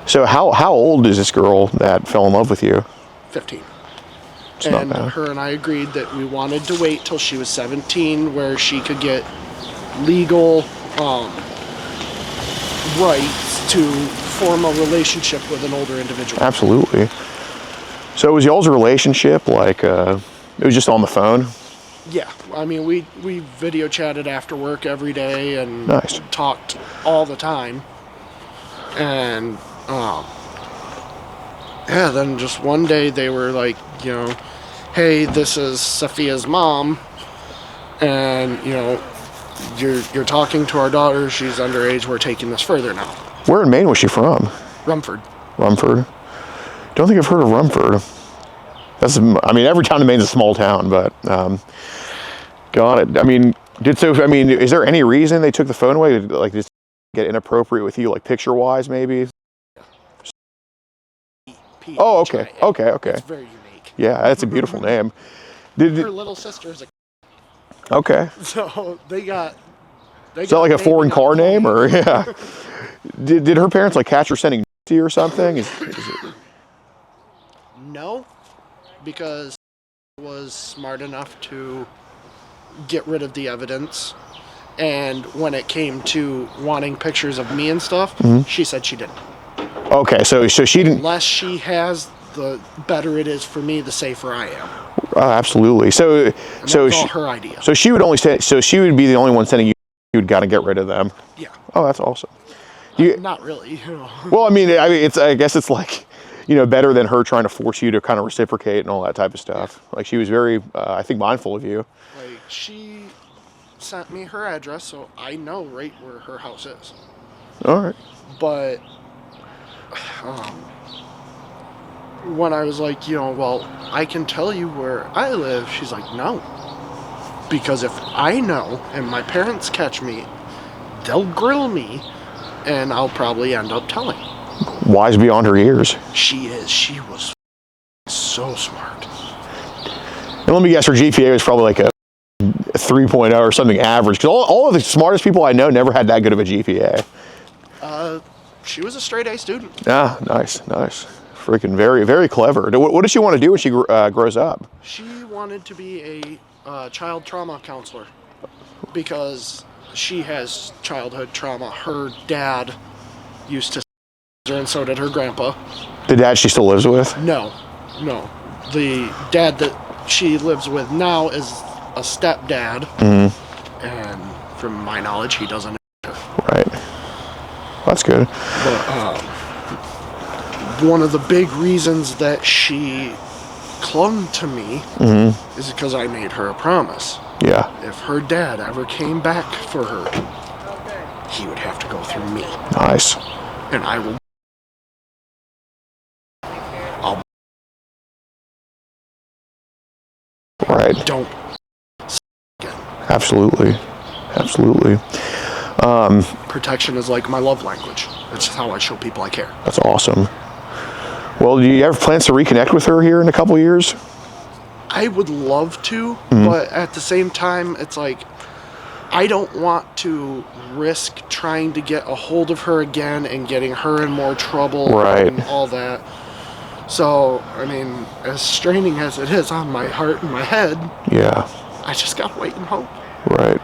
So how old is this girl that fell in love with you? 15. It's not And bad. her and I agreed that we wanted to wait till she was 17, where she could get legal rights to form a relationship with an older individual. Absolutely. So was y'all's relationship like it was just on the phone? Yeah, I mean, we video chatted after work every day and Nice. talked all the time. And yeah, then just one day they were like, you know, hey, this is Sophia's mom, and, you know, you're talking to our daughter, she's underage, we're taking this further now. Where in Maine was she from? Rumford. Rumford. Don't think I've heard of Rumford. I mean, every town in Maine's a small town, but got it. I mean, is there any reason they took the phone away? Like, just get inappropriate with you, like picture-wise, maybe? Oh, okay, okay. It's very unique. Yeah, that's a beautiful name. Her little sister's a Okay. so they got. Is that like a foreign car name, or yeah? Did her parents like catch her sending to you or something? Is it... No, because I was smart enough to get rid of the evidence, and when it came to wanting pictures of me and stuff, she said she didn't. Okay, so she didn't. The less she has, the better it is for me, the safer I am. Absolutely. So And that was all her idea. So she would only say. So she would be the only one sending you. You would gotta get rid of them. Yeah. Oh, that's awesome. Not really. You know. Well, I mean, I guess it's like, you know, better than her trying to force you to kind of reciprocate and all that type of stuff. Like, she was very, I think, mindful of you. Like, she sent me her address, so I know right where her house is. All right. But when I was like, you know, well, I can tell you where I live, she's like, no. Because if I know and my parents catch me, they'll grill me, and I'll probably end up telling. Wise beyond her years. She is. She was so smart. And let me guess, her GPA was probably like a 3.0 or something average. Because all of the smartest people I know never had that good of a GPA. She was a straight A student. Ah, nice. Freaking very, very clever. What does she want to do when she grows up? She wanted to be a child trauma counselor because she has childhood trauma. Her dad used to her, and so did her grandpa. The dad she still lives with? No. The dad that she lives with now is a stepdad, and from my knowledge, he doesn't know her. Right. That's good. But one of the big reasons that she clung to me is because I made her a promise. Yeah. If her dad ever came back for her, he would have to go through me. Nice. And I will Right. Don't. Absolutely. Absolutely. Protection is like my love language. That's how I show people I care. That's awesome. Well, do you have plans to reconnect with her here in a couple of years? I would love to, but at the same time, it's like, I don't want to risk trying to get a hold of her again and getting her in more trouble and all that. So, I mean, as straining as it is on my heart and my head, yeah, I just gotta wait and hope. Right.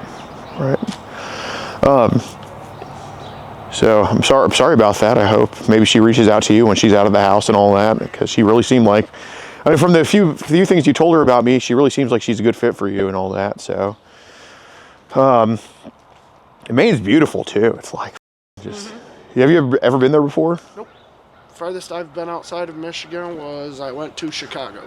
So I'm sorry about that. I hope maybe she reaches out to you when she's out of the house and all that, because she really seemed like, I mean, from the few things you told her about me, she really seems like she's a good fit for you and all that. So, Maine's beautiful too. It's like, just, have you ever been there before? Nope. Farthest I've been outside of Michigan was I went to Chicago.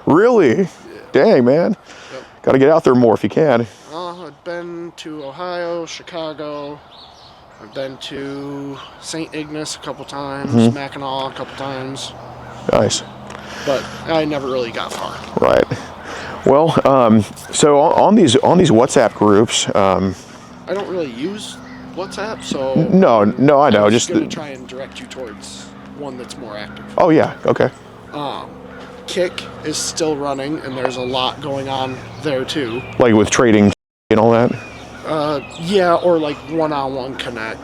Really? Yeah. Dang, man. Yep. Got to get out there more if you can. I've been to Ohio, Chicago. I've been to St. Ignace a couple times, Mackinac a couple times. Nice. But I never really got far. Right. Well, so on these WhatsApp groups, I don't really use WhatsApp, so no, I know. I'm just going to try and direct you towards one that's more active. Oh yeah. Okay. Kick is still running, and there's a lot going on there too. Like with trading and all that. Yeah, or like one-on-one connect.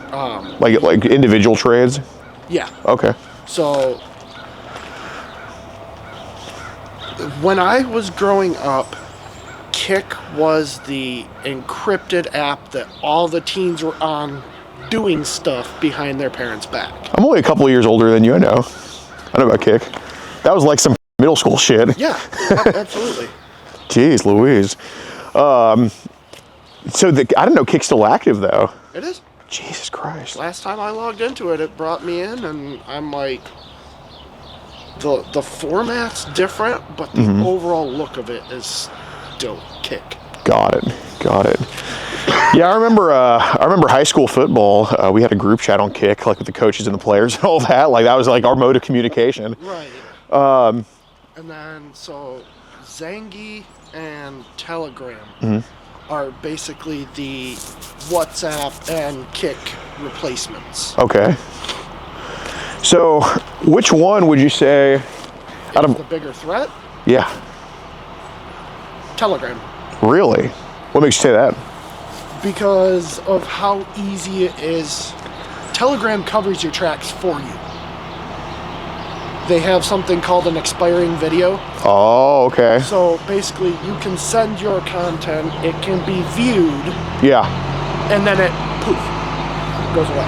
Like individual trades. Yeah. Okay. So when I was growing up, Kick was the encrypted app that all the teens were on doing stuff behind their parents' back. I'm only a couple of years older than you. I know about Kick. That was like some middle school shit. Yeah, absolutely. Jeez Louise. So I didn't know Kick's still active though. It is. Jesus Christ. Last time I logged into it, it brought me in, and I'm like, the format's different, but the overall look of it is still Kick. Got it. Yeah, I remember high school football. We had a group chat on Kick, like with the coaches and the players and all that. Like that was like our mode of communication. Right. And then so Zangy and Telegram are basically the WhatsApp and Kick replacements. Okay. So, which one would you say out of the bigger threat? Yeah. Telegram. Really? What makes you say that? Because of how easy it is. Telegram covers your tracks for you. They have something called an expiring video. Oh, okay. So basically, you can send your content, it can be viewed. Yeah. And then it, poof, goes away.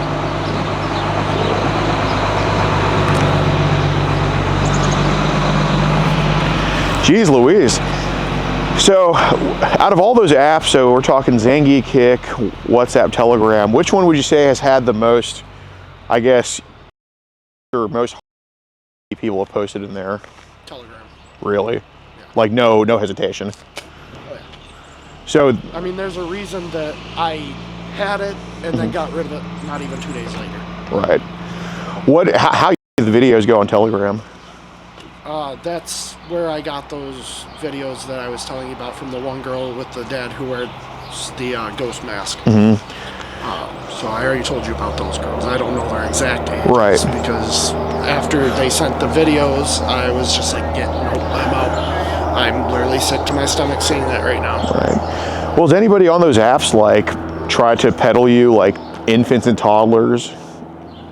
Jeez Louise. So, out of all those apps, so we're talking Zangy, Kick, WhatsApp, Telegram, which one would you say has had the most, I guess, or most people have posted in there? Telegram. Really? Yeah. Like no hesitation. Oh, yeah. So I mean, there's a reason that I had it and then got rid of it not even 2 days later. Right. How do the videos go on Telegram? That's where I got those videos that I was telling you about from the one girl with the dad who wears the ghost mask. So I already told you about those girls. I don't know their exact ages. Right. Because after they sent the videos, I was just like, nope, I'm out. I'm literally sick to my stomach seeing that right now. Right. Well, does anybody on those apps like try to peddle you like infants and toddlers?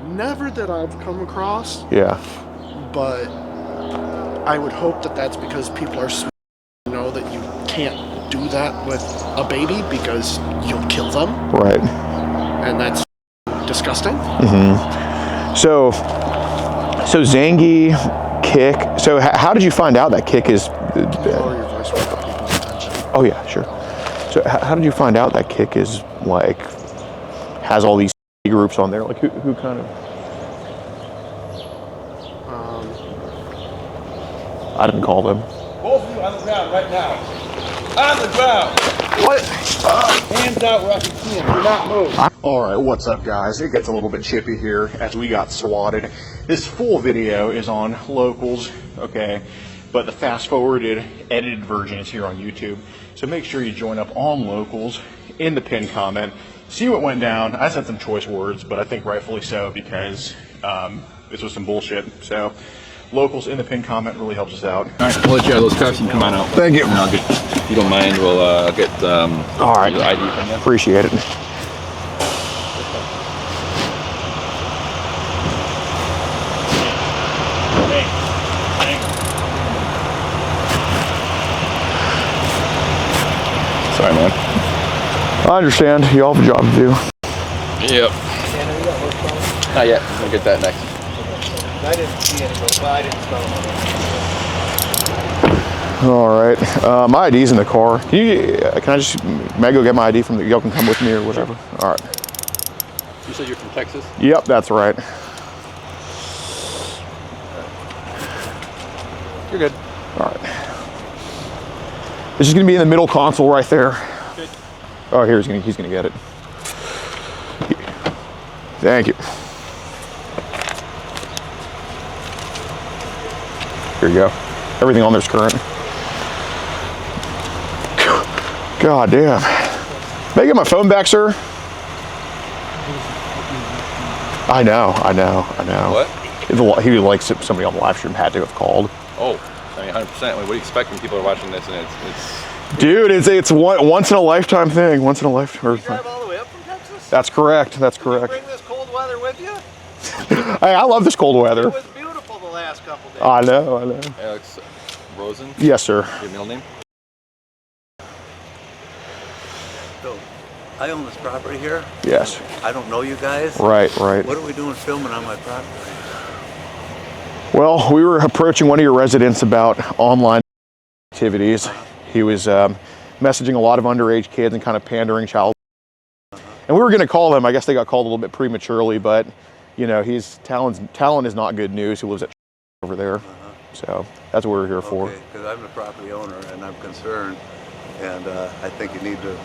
Never that I've come across. Yeah. But I would hope that that's because people are smart to know that you can't do that with a baby because you'll kill them. Right. And that's disgusting. So Zangy, Kick. So how did you find out that Kick is? Lower your voice for people's attention. Oh yeah, sure. So how did you find out that Kick is like has all these groups on there? Like who kind of? I didn't call them. Both of you on the ground right now. On the ground. What? Hands out where I can see them. Do not move. Alright, what's up guys? It gets a little bit chippy here as we got swatted. This full video is on locals, okay? but the fast-forwarded, edited version is here on YouTube. So make sure you join up on Locals in the pinned comment. See what went down. I said some choice words, but I think rightfully so because this was some bullshit. So Locals in the pinned comment really helps us out. All right, we'll let you out of those cuffs. You can come on out. Thank you. And I'll get, if you don't mind, we'll get all right. the ID from you. Appreciate it. Sorry, man. I understand. You all have a job to do. Yep. Not yet. We'll get that next. I didn't see anybody, but I didn't smell them. All right. My ID's in the car. May I go get my ID from y'all can come with me or whatever? All right. You said you're from Texas? Yep, that's right. You're good. All right. This is gonna be in the middle console right there. Good. Oh, here he's gonna get it. Thank you. Here you go. Everything on there's current. God damn. May I get my phone back, sir? I know. What? He likes somebody on the live stream had to have called. Oh, I mean, 100%. What do you expect when people are watching this and it's Dude, it's once in a lifetime thing. Once in a lifetime. You drive all the way up from Texas? That's correct. That's Did you correct. bring this cold weather with you? Hey, I love this cold weather. It was beautiful the last couple days. I know. Alex Rosen? Yes, sir. Your middle name? So, I own this property here. Yes. I don't know you guys. Right. What are we doing filming on my property? Well, we were approaching one of your residents about online activities. He was messaging a lot of underage kids and kind of pandering child. And we were going to call him. I guess they got called a little bit prematurely, but you know, Talon is not good news. He lives at over there. So that's what we're here for. Because I'm the property owner and I'm concerned, and I think you need to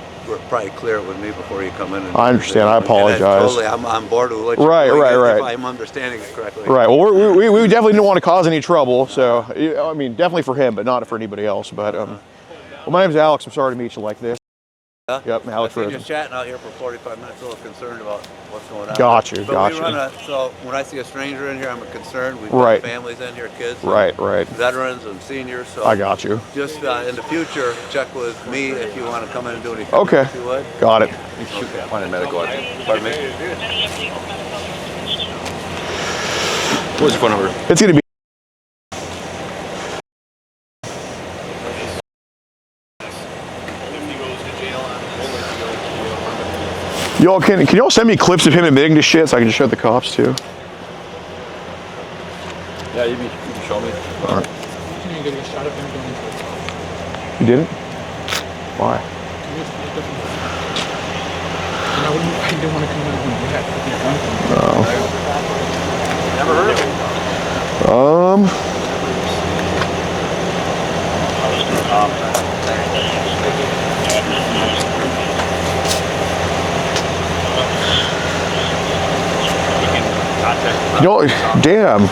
probably clear it with me before you come in. I understand. I apologize. I'm on board with what you're Right. if I'm understanding it correctly. Right. Well, we definitely didn't want to cause any trouble. So I mean, definitely for him, but not for anybody else. But well, my name's Alex. I'm sorry to meet you like this. Yep, Alex I've been Rosen. just chatting out here for 45 minutes, a little concerned about what's going on. Got you. So when I see a stranger in here, I'm concerned. We've Right. got families in here, kids, Right. veterans and seniors. So I got you. Just in the future, check with me if you want to come in and do anything. Okay. If you would. Got it. You should find a medical. Pardon me? What's your phone number? It's gonna be. Y'all can y'all send me clips of him admitting to shit so I can just show the cops too? Yeah, you can show me. All right. You didn't? Why? Never heard of it. You know, damn.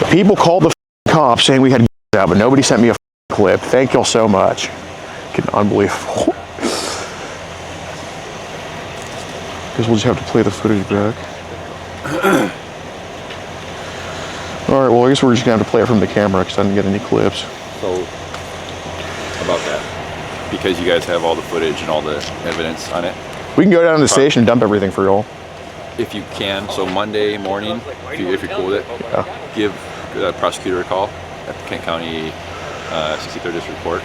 People called the cops saying we had out, but nobody sent me a clip. Thank y'all so much. Unbelievable. Guess we'll just have to play the footage back. All right, well, I guess we're just gonna have to play it from the camera because I didn't get any clips. So, about that, because you guys have all the footage and all the evidence on it, We can go down to the station and dump everything for y'all. if you can, so Monday morning, if you're cool with it, give the prosecutor a call at the Kent County 63rd District Court.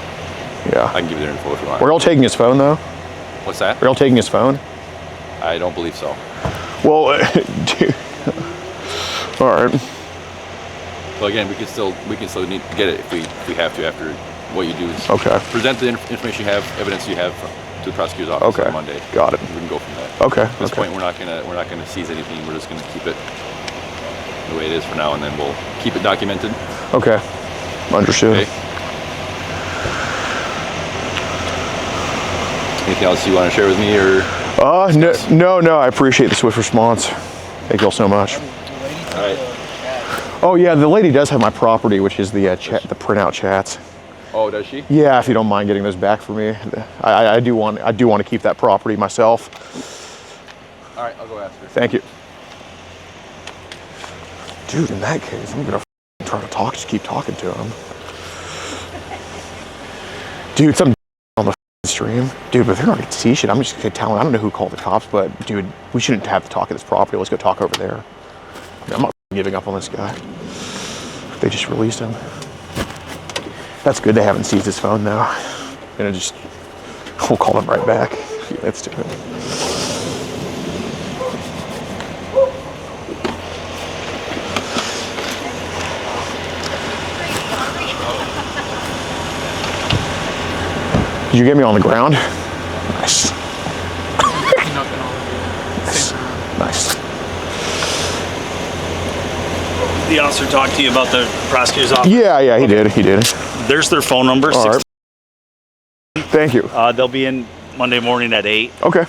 Yeah. I can give you their info if you want. Were y'all taking his phone though? What's that? Were y'all taking his phone? I don't believe so. Well, dude. All right. Well, again, we can still need to get it if we have to after what you do is present the information you have, evidence you have to the prosecutor's office on Monday. Got it. We can go from there. Okay. At this point, we're not gonna seize anything. We're just gonna keep it the way it is for now, and then we'll keep it documented. Okay. Understood. Okay. Anything else you want to share with me, or? No. I appreciate the swift response. Thank y'all so much. All right. Oh yeah, the lady does have my property, which is the the printout chats. Oh, does she? Yeah, if you don't mind getting those back for me, I do want to keep that property myself. All right, I'll go ask her. Thank you. Dude, in that case, I'm gonna try to just keep talking to him. Dude, some on the stream. Dude, but they're not gonna see shit. I'm just gonna tell him. I don't know who called the cops, but dude, we shouldn't have to talk at this property. Let's go talk over there. I'm not giving up on this guy. They just released him. That's good they haven't seized his phone though. We'll call him right back. Let's do it. Did you get me on the ground? Nice. Nice. The officer talked to you about the prosecutor's office? Yeah, he did. There's their phone number. All right. Thank you. They'll be in Monday morning at 8. Okay.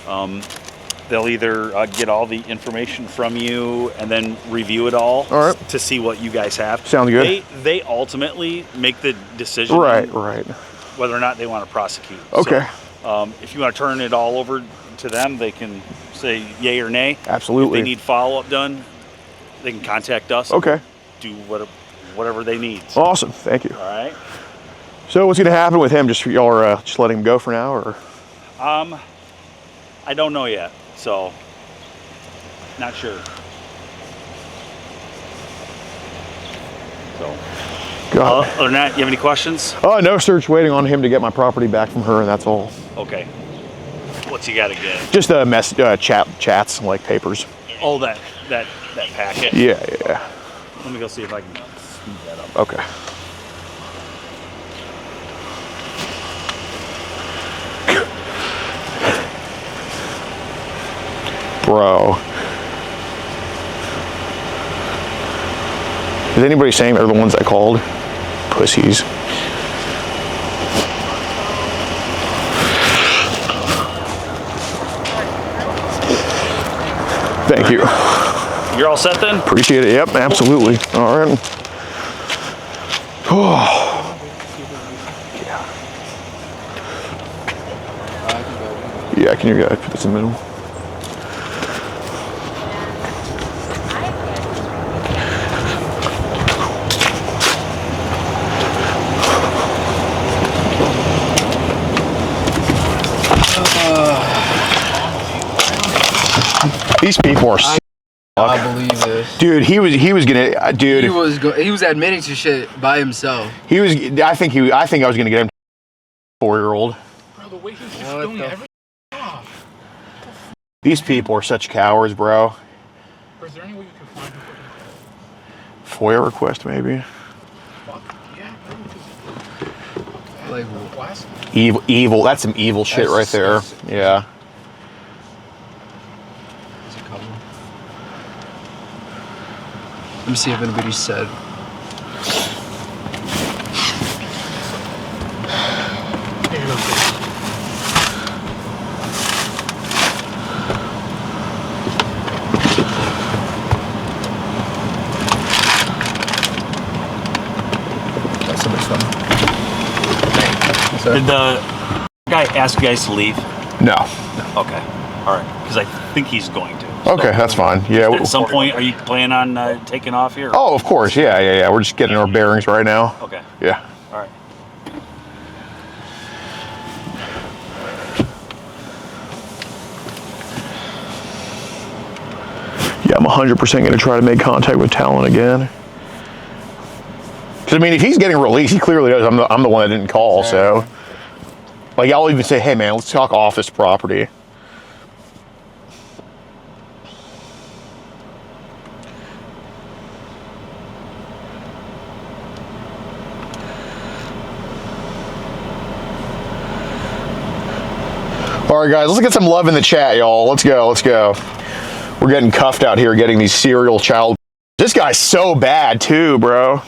They'll either get all the information from you and then review it all right. to see what you guys have. Sounds good. They ultimately make the decision Right. whether or not they want to prosecute. Okay. So, if you want to turn it all over to them, they can say yay or nay. Absolutely. If they need follow-up done, they can contact us. Okay. Do whatever they need. Awesome. Thank you. All right. So what's going to happen with him? Just y'all are just letting him go for now, or? I don't know yet, so not sure. So. Other than that, you have any questions? Oh, no, sir. Just waiting on him to get my property back from her, and that's all. Okay. What's he got to get? Just chats, like papers. Oh, that packet? Yeah. Let me go see if I can speed that up. Okay. Bro. Is anybody saying they're the ones that called? Pussies. Thank you. You're all set then? Appreciate it. Yep, absolutely. All right. Yeah, can you guys put this in the middle? These people are I believe this. Dude, he was gonna He was admitting to shit by himself. I think I was gonna get him 4-year-old. Bro, the way he was doing everything off. These people are such cowards, bro. Is there any way you can find him? FOIA request, maybe. Yeah, like what? Evil. That's some evil shit right there. Yeah. Let me see if anybody said. That's somebody's phone. Did the guy ask you guys to leave? No. Okay. All right. Because I think he's going to. Okay, that's fine. Yeah. At some point, are you planning on taking off here? Oh, of course. Yeah. We're just getting our bearings right now. Okay. Yeah. All right. Yeah, I'm 100% going to try to make contact with Talon again. Because, I mean, if he's getting released, he clearly does. I'm the one that didn't call, so. Like, I'll even say, hey, man, let's talk off this property. All right, guys, let's get some love in the chat, y'all. Let's go. We're getting cuffed out here, getting these serial child. This guy's so bad, too, bro.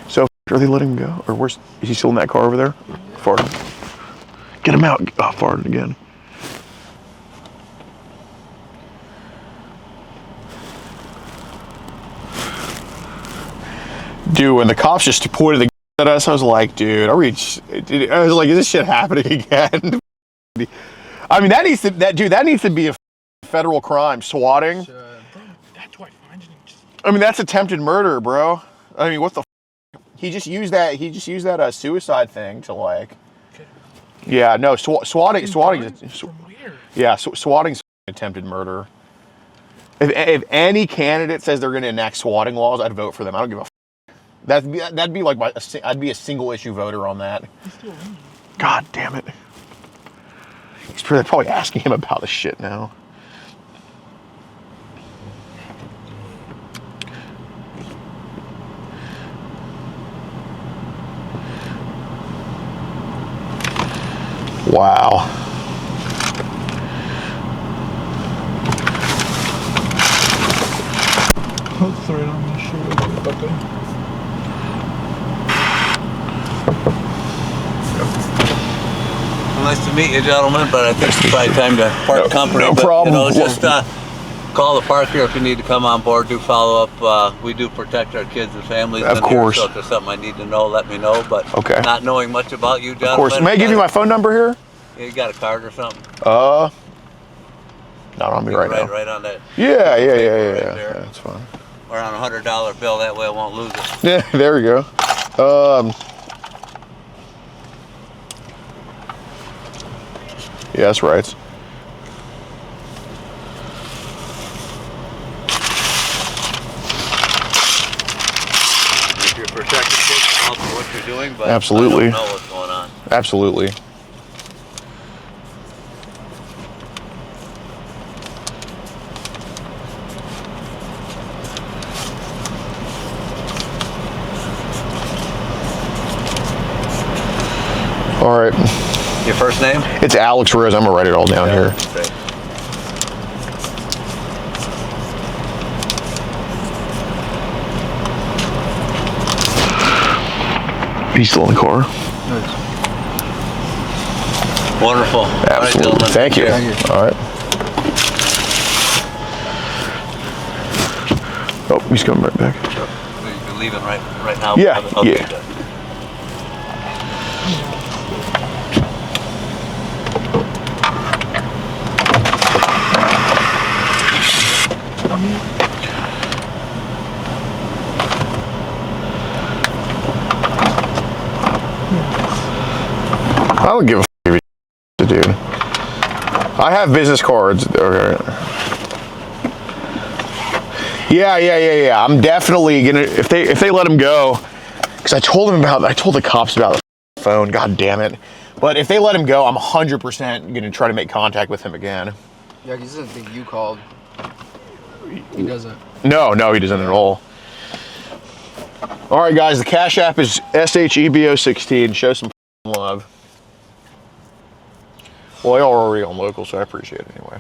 So, are they letting him go? Or is he still in that car over there? Farted. Get him out. Oh, farted again. Dude, when the cops just pointed the gun at us, I was like, dude, are we? I was like, is this shit happening again? I mean, that needs to be a federal crime. Swatting. That's why I mean, that's attempted murder, bro. I mean, what the? He just used that. He just used that suicide thing to like. Yeah, no, swatting. Yeah, swatting's attempted murder. If any candidate says they're going to enact swatting laws, I'd vote for them. I don't give a. That'd be like I'd be a single issue voter on that. God damn it! They're probably asking him about this shit now. Wow. I'll throw it on my shoulder. Okay. Well, nice to meet you, gentlemen, but I think it's probably time to part company. No problem. You know, just call the park here if you need to come on board. Do follow up. We do protect our kids and families. Of course. Here, so if there's something I need to know, let me know. But okay. Not knowing much about you, gentlemen. Of course. May I give you my phone number here? You got a card or something? Not on me right now. Right on that. Yeah. There. That's fine. Or on a $100 bill. That way I won't lose it. Yeah, there we go. Yeah, that's right. If you're protecting kids, I'll know what you're doing, but absolutely. I don't know what's going on. Absolutely. All right. Your first name? It's Alex Rose. I'm gonna write it all down here. Great. He's still in the car. Wonderful. Absolutely. All right, Thank you. All right. Oh, he's coming right back. You're leaving right now? Yeah. Okay, Yeah. good. I don't give a f*** dude. I have business cards. Okay. Yeah. I'm definitely gonna if they let him go, because I told the cops about the phone. God damn it! But if they let him go, I'm 100% gonna try to make contact with him again. Yeah, he doesn't think you called. He doesn't. No, he doesn't at all. All right, guys. The Cash App is SHEBO16. Show some love. Well, y'all are already on local, so I appreciate it anyway.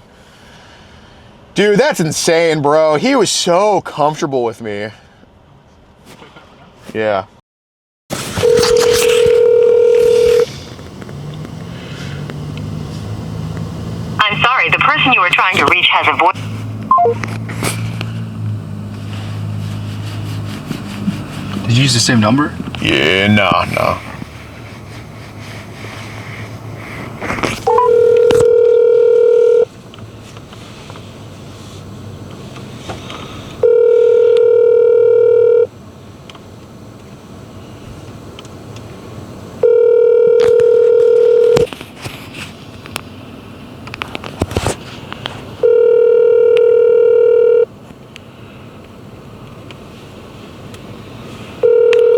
Dude, that's insane, bro. He was so comfortable with me. Yeah. I'm sorry, the person you are trying to reach has a voice. Did you use the same number? Yeah, no.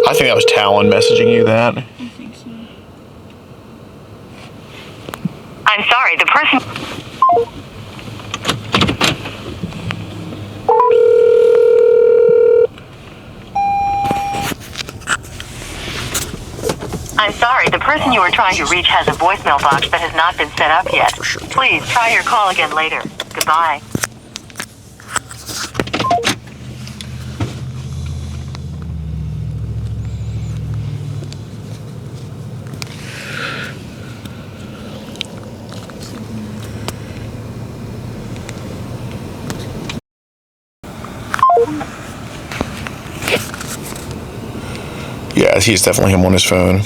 I think that was Talon messaging you that. I think so. I'm sorry, the person... I'm sorry, the person you are trying to reach has a voicemail box that has not been set up yet. Please try your call again later. Goodbye. Yeah, he's definitely him on his phone.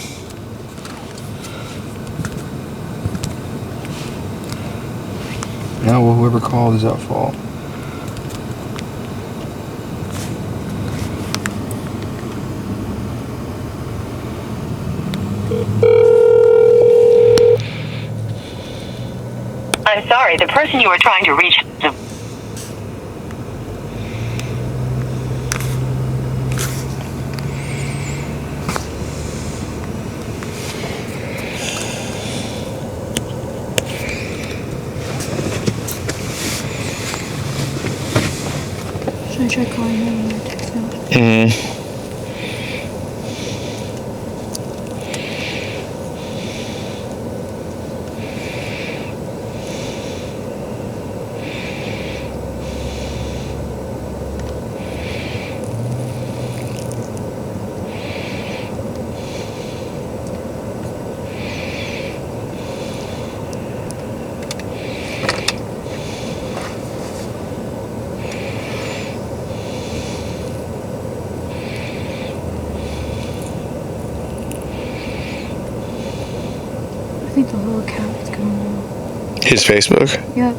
No, well, whoever called is at fault. I'm sorry, the person you were trying to reach... Should I try calling him or text him? I think the whole account is going now. His Facebook? Yep.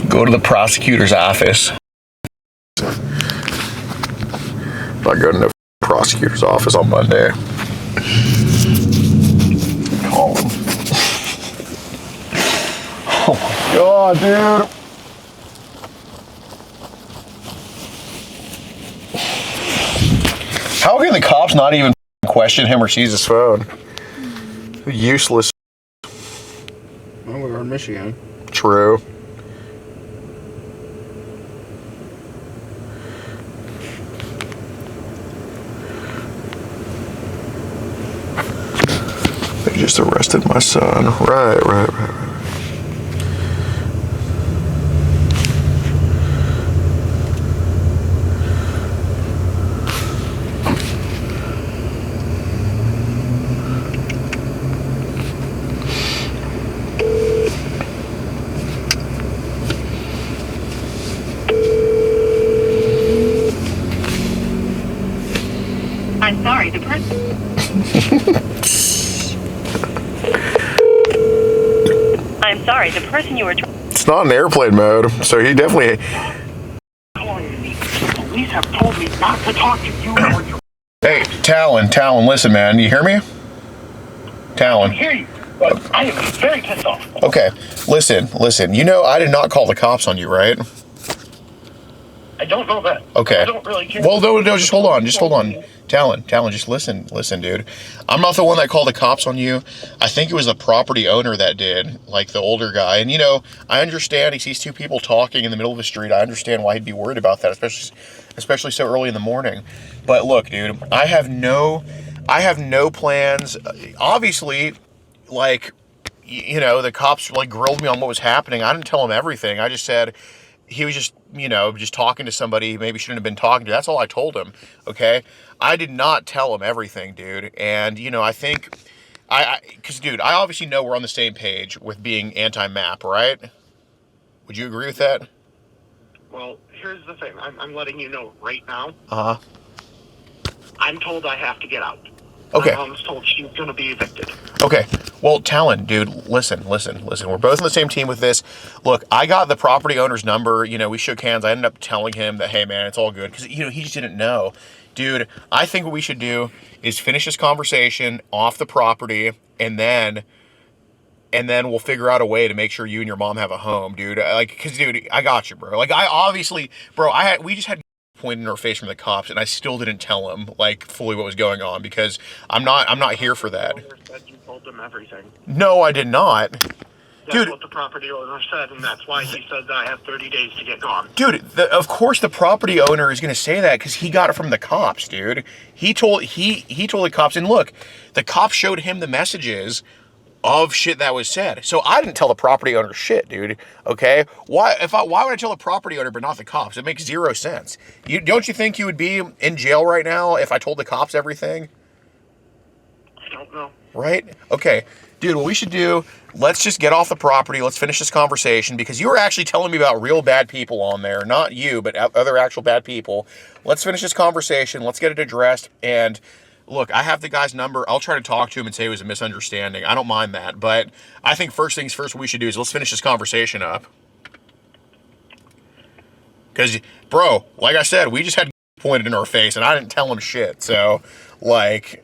Go to the prosecutor's office. If I go to the prosecutor's office on Monday, call him. Oh my God, dude. How can the cops not even question him or seize his phone? Useless. Well, we were in Michigan. True. They just arrested my son. Right. I'm sorry, the person... I'm sorry, the person you were trying... It's not in airplane mode, so he definitely... Police have told me not to talk to you. Hey, Talon, listen, man. You hear me? Talon. I hear you, but I am very pissed off. Okay, listen. You know I did not call the cops on you, right? I don't know that. Okay. I don't really care. Well, no, just hold on. Talon, just listen, dude. I'm not the one that called the cops on you. I think it was the property owner that did, like the older guy. And, you know, I understand he sees two people talking in the middle of the street. I understand why he'd be worried about that, especially so early in the morning. But look, dude, I have no plans. Obviously, like, you know, the cops, like, grilled me on what was happening. I didn't tell them everything. I just said... He was just, you know, just talking to somebody he maybe shouldn't have been talking to. That's all I told him, okay? I did not tell him everything, dude. And, you know, I think, because, dude, I obviously know we're on the same page with being anti-MAP, right? Would you agree with that? Well, here's the thing. I'm letting you know right now. Uh-huh. I'm told I have to get out. Okay. My mom's told she's going to be evicted. Okay. Well, Talon, dude, listen. We're both on the same team with this. Look, I got the property owner's number. You know, we shook hands. I ended up telling him that, hey, man, it's all good. Because, you know, he just didn't know. Dude, I think what we should do is finish this conversation off the property, and then we'll figure out a way to make sure you and your mom have a home, dude. Like, because, dude, I got you, bro. Like, I obviously, bro, we just had pointed in our face from the cops, and I still didn't tell him, like, fully what was going on, because I'm not here for that. You told them everything. No, I did not. That's dude, what the property owner said, and that's why he said that I have 30 days to get gone. Dude, of course the property owner is going to say that because he got it from the cops, dude. He told the cops, and look, the cops showed him the messages of shit that was said. So I didn't tell the property owner shit, dude. Okay? Why would I tell the property owner but not the cops? It makes zero sense. Don't you think you would be in jail right now if I told the cops everything? I don't know. Right? Okay. dude, what we should do, let's just get off the property. Let's finish this conversation, because you were actually telling me about real bad people on there. Not you, but other actual bad people. Let's finish this conversation. Let's get it addressed. And look, I have the guy's number. I'll try to talk to him and say it was a misunderstanding. I don't mind that. But I think first things first, what we should do is let's finish this conversation up. Because, bro, like I said, we just had pointed in our face, and I didn't tell him shit. So, like,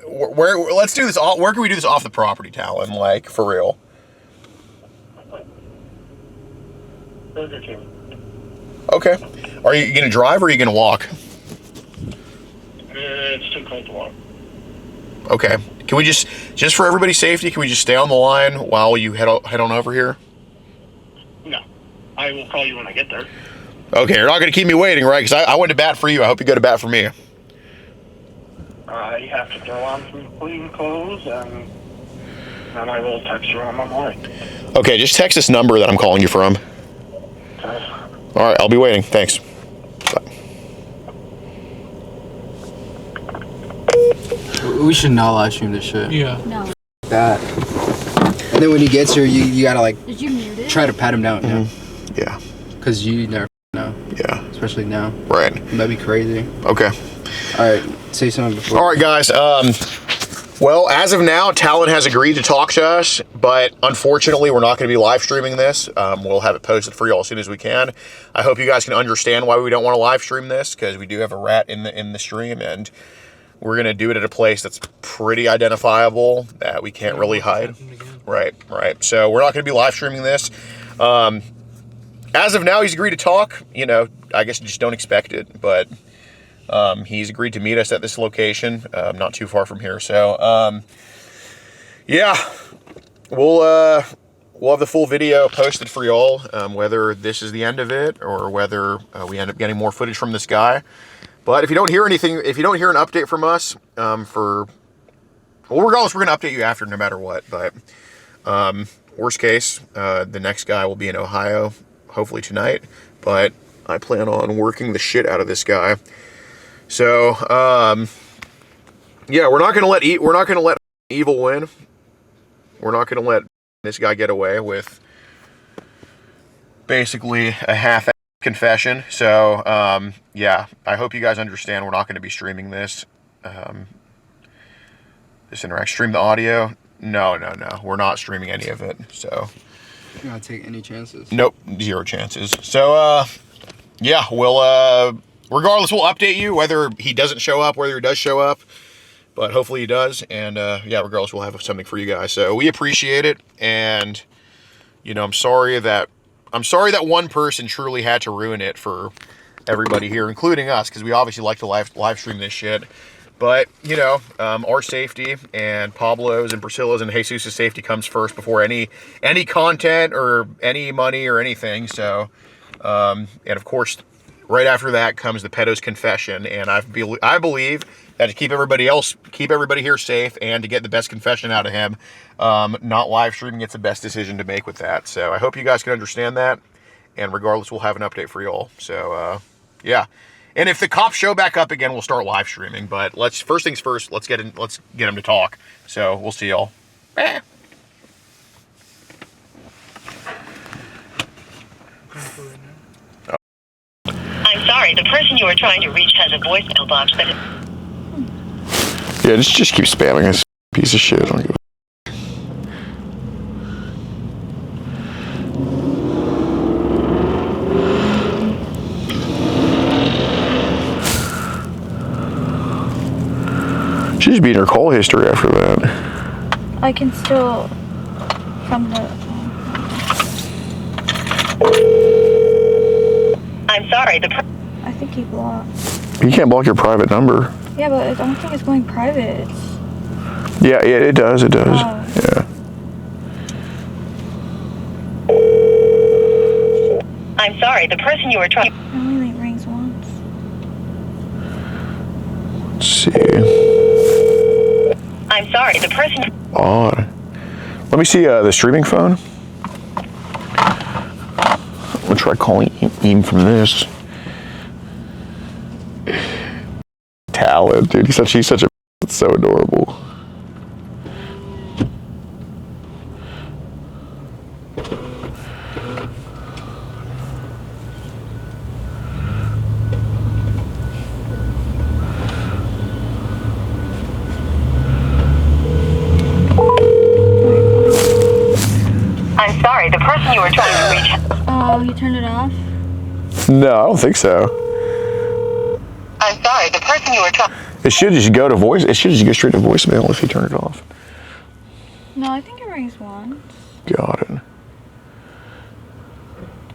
let's do this. Where can we do this off the property, Talon? Like, for real. Okay. Are you gonna drive or are you gonna walk? It's too cold to walk. Okay. Can we just for everybody's safety, can we just stay on the line while you head on over here? No. I will call you when I get there. Okay, you're not going to keep me waiting, right? Because I went to bat for you. I hope you go to bat for me. You have to throw on some clean clothes, and then I will text you on my way. Okay, just text this number that I'm calling you from. Okay. All right, I'll be waiting. Thanks. Bye. We should not live stream this shit. Yeah. No. That. And then when he gets here, you gotta like Did you mute it? try to pat him down. Mm-hmm. Yeah. Because you never know. Yeah. Especially now. Right. That'd be crazy. Okay. All right. Say something before. All right, guys. Well, as of now, Talon has agreed to talk to us, but unfortunately, we're not going to be live streaming this. We'll have it posted for y'all as soon as we can. I hope you guys can understand why we don't want to live stream this, because we do have a rat in the stream, and we're going to do it at a place that's pretty identifiable that we can't really hide. Right. So we're not going to be live streaming this. As of now, he's agreed to talk. You know, I guess just don't expect it, but he's agreed to meet us at this location, not too far from here. So, yeah, we'll have the full video posted for y'all, whether this is the end of it or whether we end up getting more footage from this guy. But if you don't hear anything, if you don't hear an update from us, well, regardless, we're going to update you after no matter what. But worst case, the next guy will be in Ohio, hopefully tonight. But I plan on working the shit out of this guy. So, yeah, we're not gonna let evil win. We're not gonna let this guy get away with basically a half confession. So, yeah, I hope you guys understand. We're not going to be streaming this. This interaction. Stream the audio. No. We're not streaming any of it. So, You're not taking any chances. Nope, 0 chances. So, yeah, we'll. Regardless, we'll update you whether he doesn't show up, whether he does show up, but hopefully he does. And yeah, regardless, we'll have something for you guys. So we appreciate it, and you know, I'm sorry that one person truly had to ruin it for everybody here, including us, because we obviously like to live stream this shit. But you know, our safety and Pablo's and Priscilla's and Jesus' safety comes first before any content or any money or anything. So, and of course, right after that comes the pedo's confession, and I believe that to keep everybody here safe and to get the best confession out of him, not live streaming, it's the best decision to make with that. So I hope you guys can understand that, and regardless, we'll have an update for you all. So yeah, and if the cops show back up again, we'll start live streaming. But first things first, let's get him to talk. So we'll see y'all. I'm sorry, the person you are trying to reach has a voicemail box that is... Yeah, just keep spamming this piece of shit. I don't give a... She's beating her call history after that. I can still from the. I'm sorry, I think he blocked. You can't block your private number. Yeah, but I don't think it's going private. Yeah, it does. It does. Oh. Yeah. I'm sorry, the person you were trying... It only rings once. Let's see. I'm sorry, the person... Odd. Let me see the streaming phone. We'll try calling him from this. Talent, dude. She's such a... It's so adorable. Oh, you turned it off? No, I don't think so. I'm sorry, the person you were talking. It should just go to voice. It should just go straight to voicemail if you turn it off. No, I think it rings once. Got it.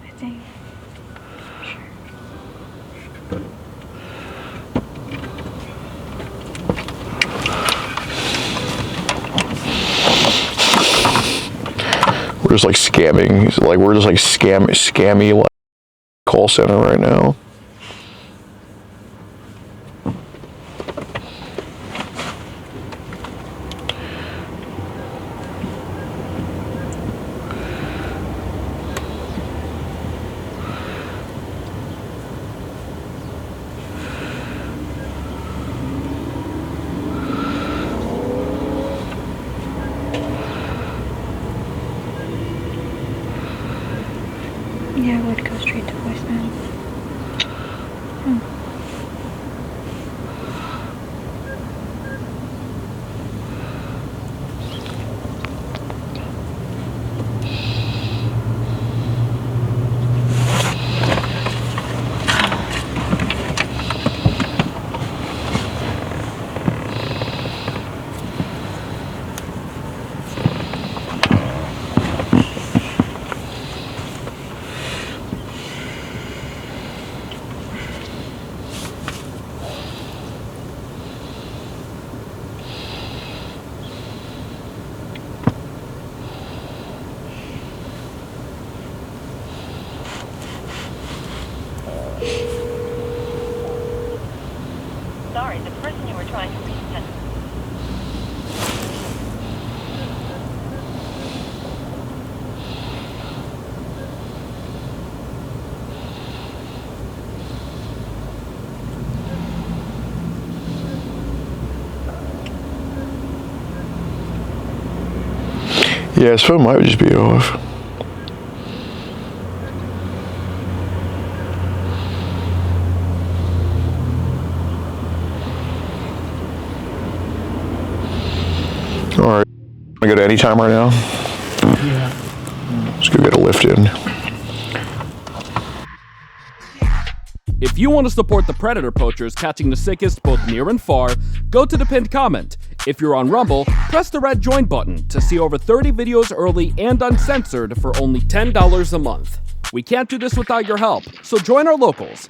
I think. We're just like scamming. Like we're just like scammy like call center right now. Yeah, it would go straight to voicemail. Sorry, the person you were trying to reach has. Yeah, his phone might just be off. All right, I go to any time right now. Yeah. Let's go get a lift in. If you want to support the predator poachers catching the sickest both near and far, go to the pinned comment. If you're on Rumble, press the red join button to see over 30 videos early and uncensored for only $10 a month. We can't do this without your help, so join our locals.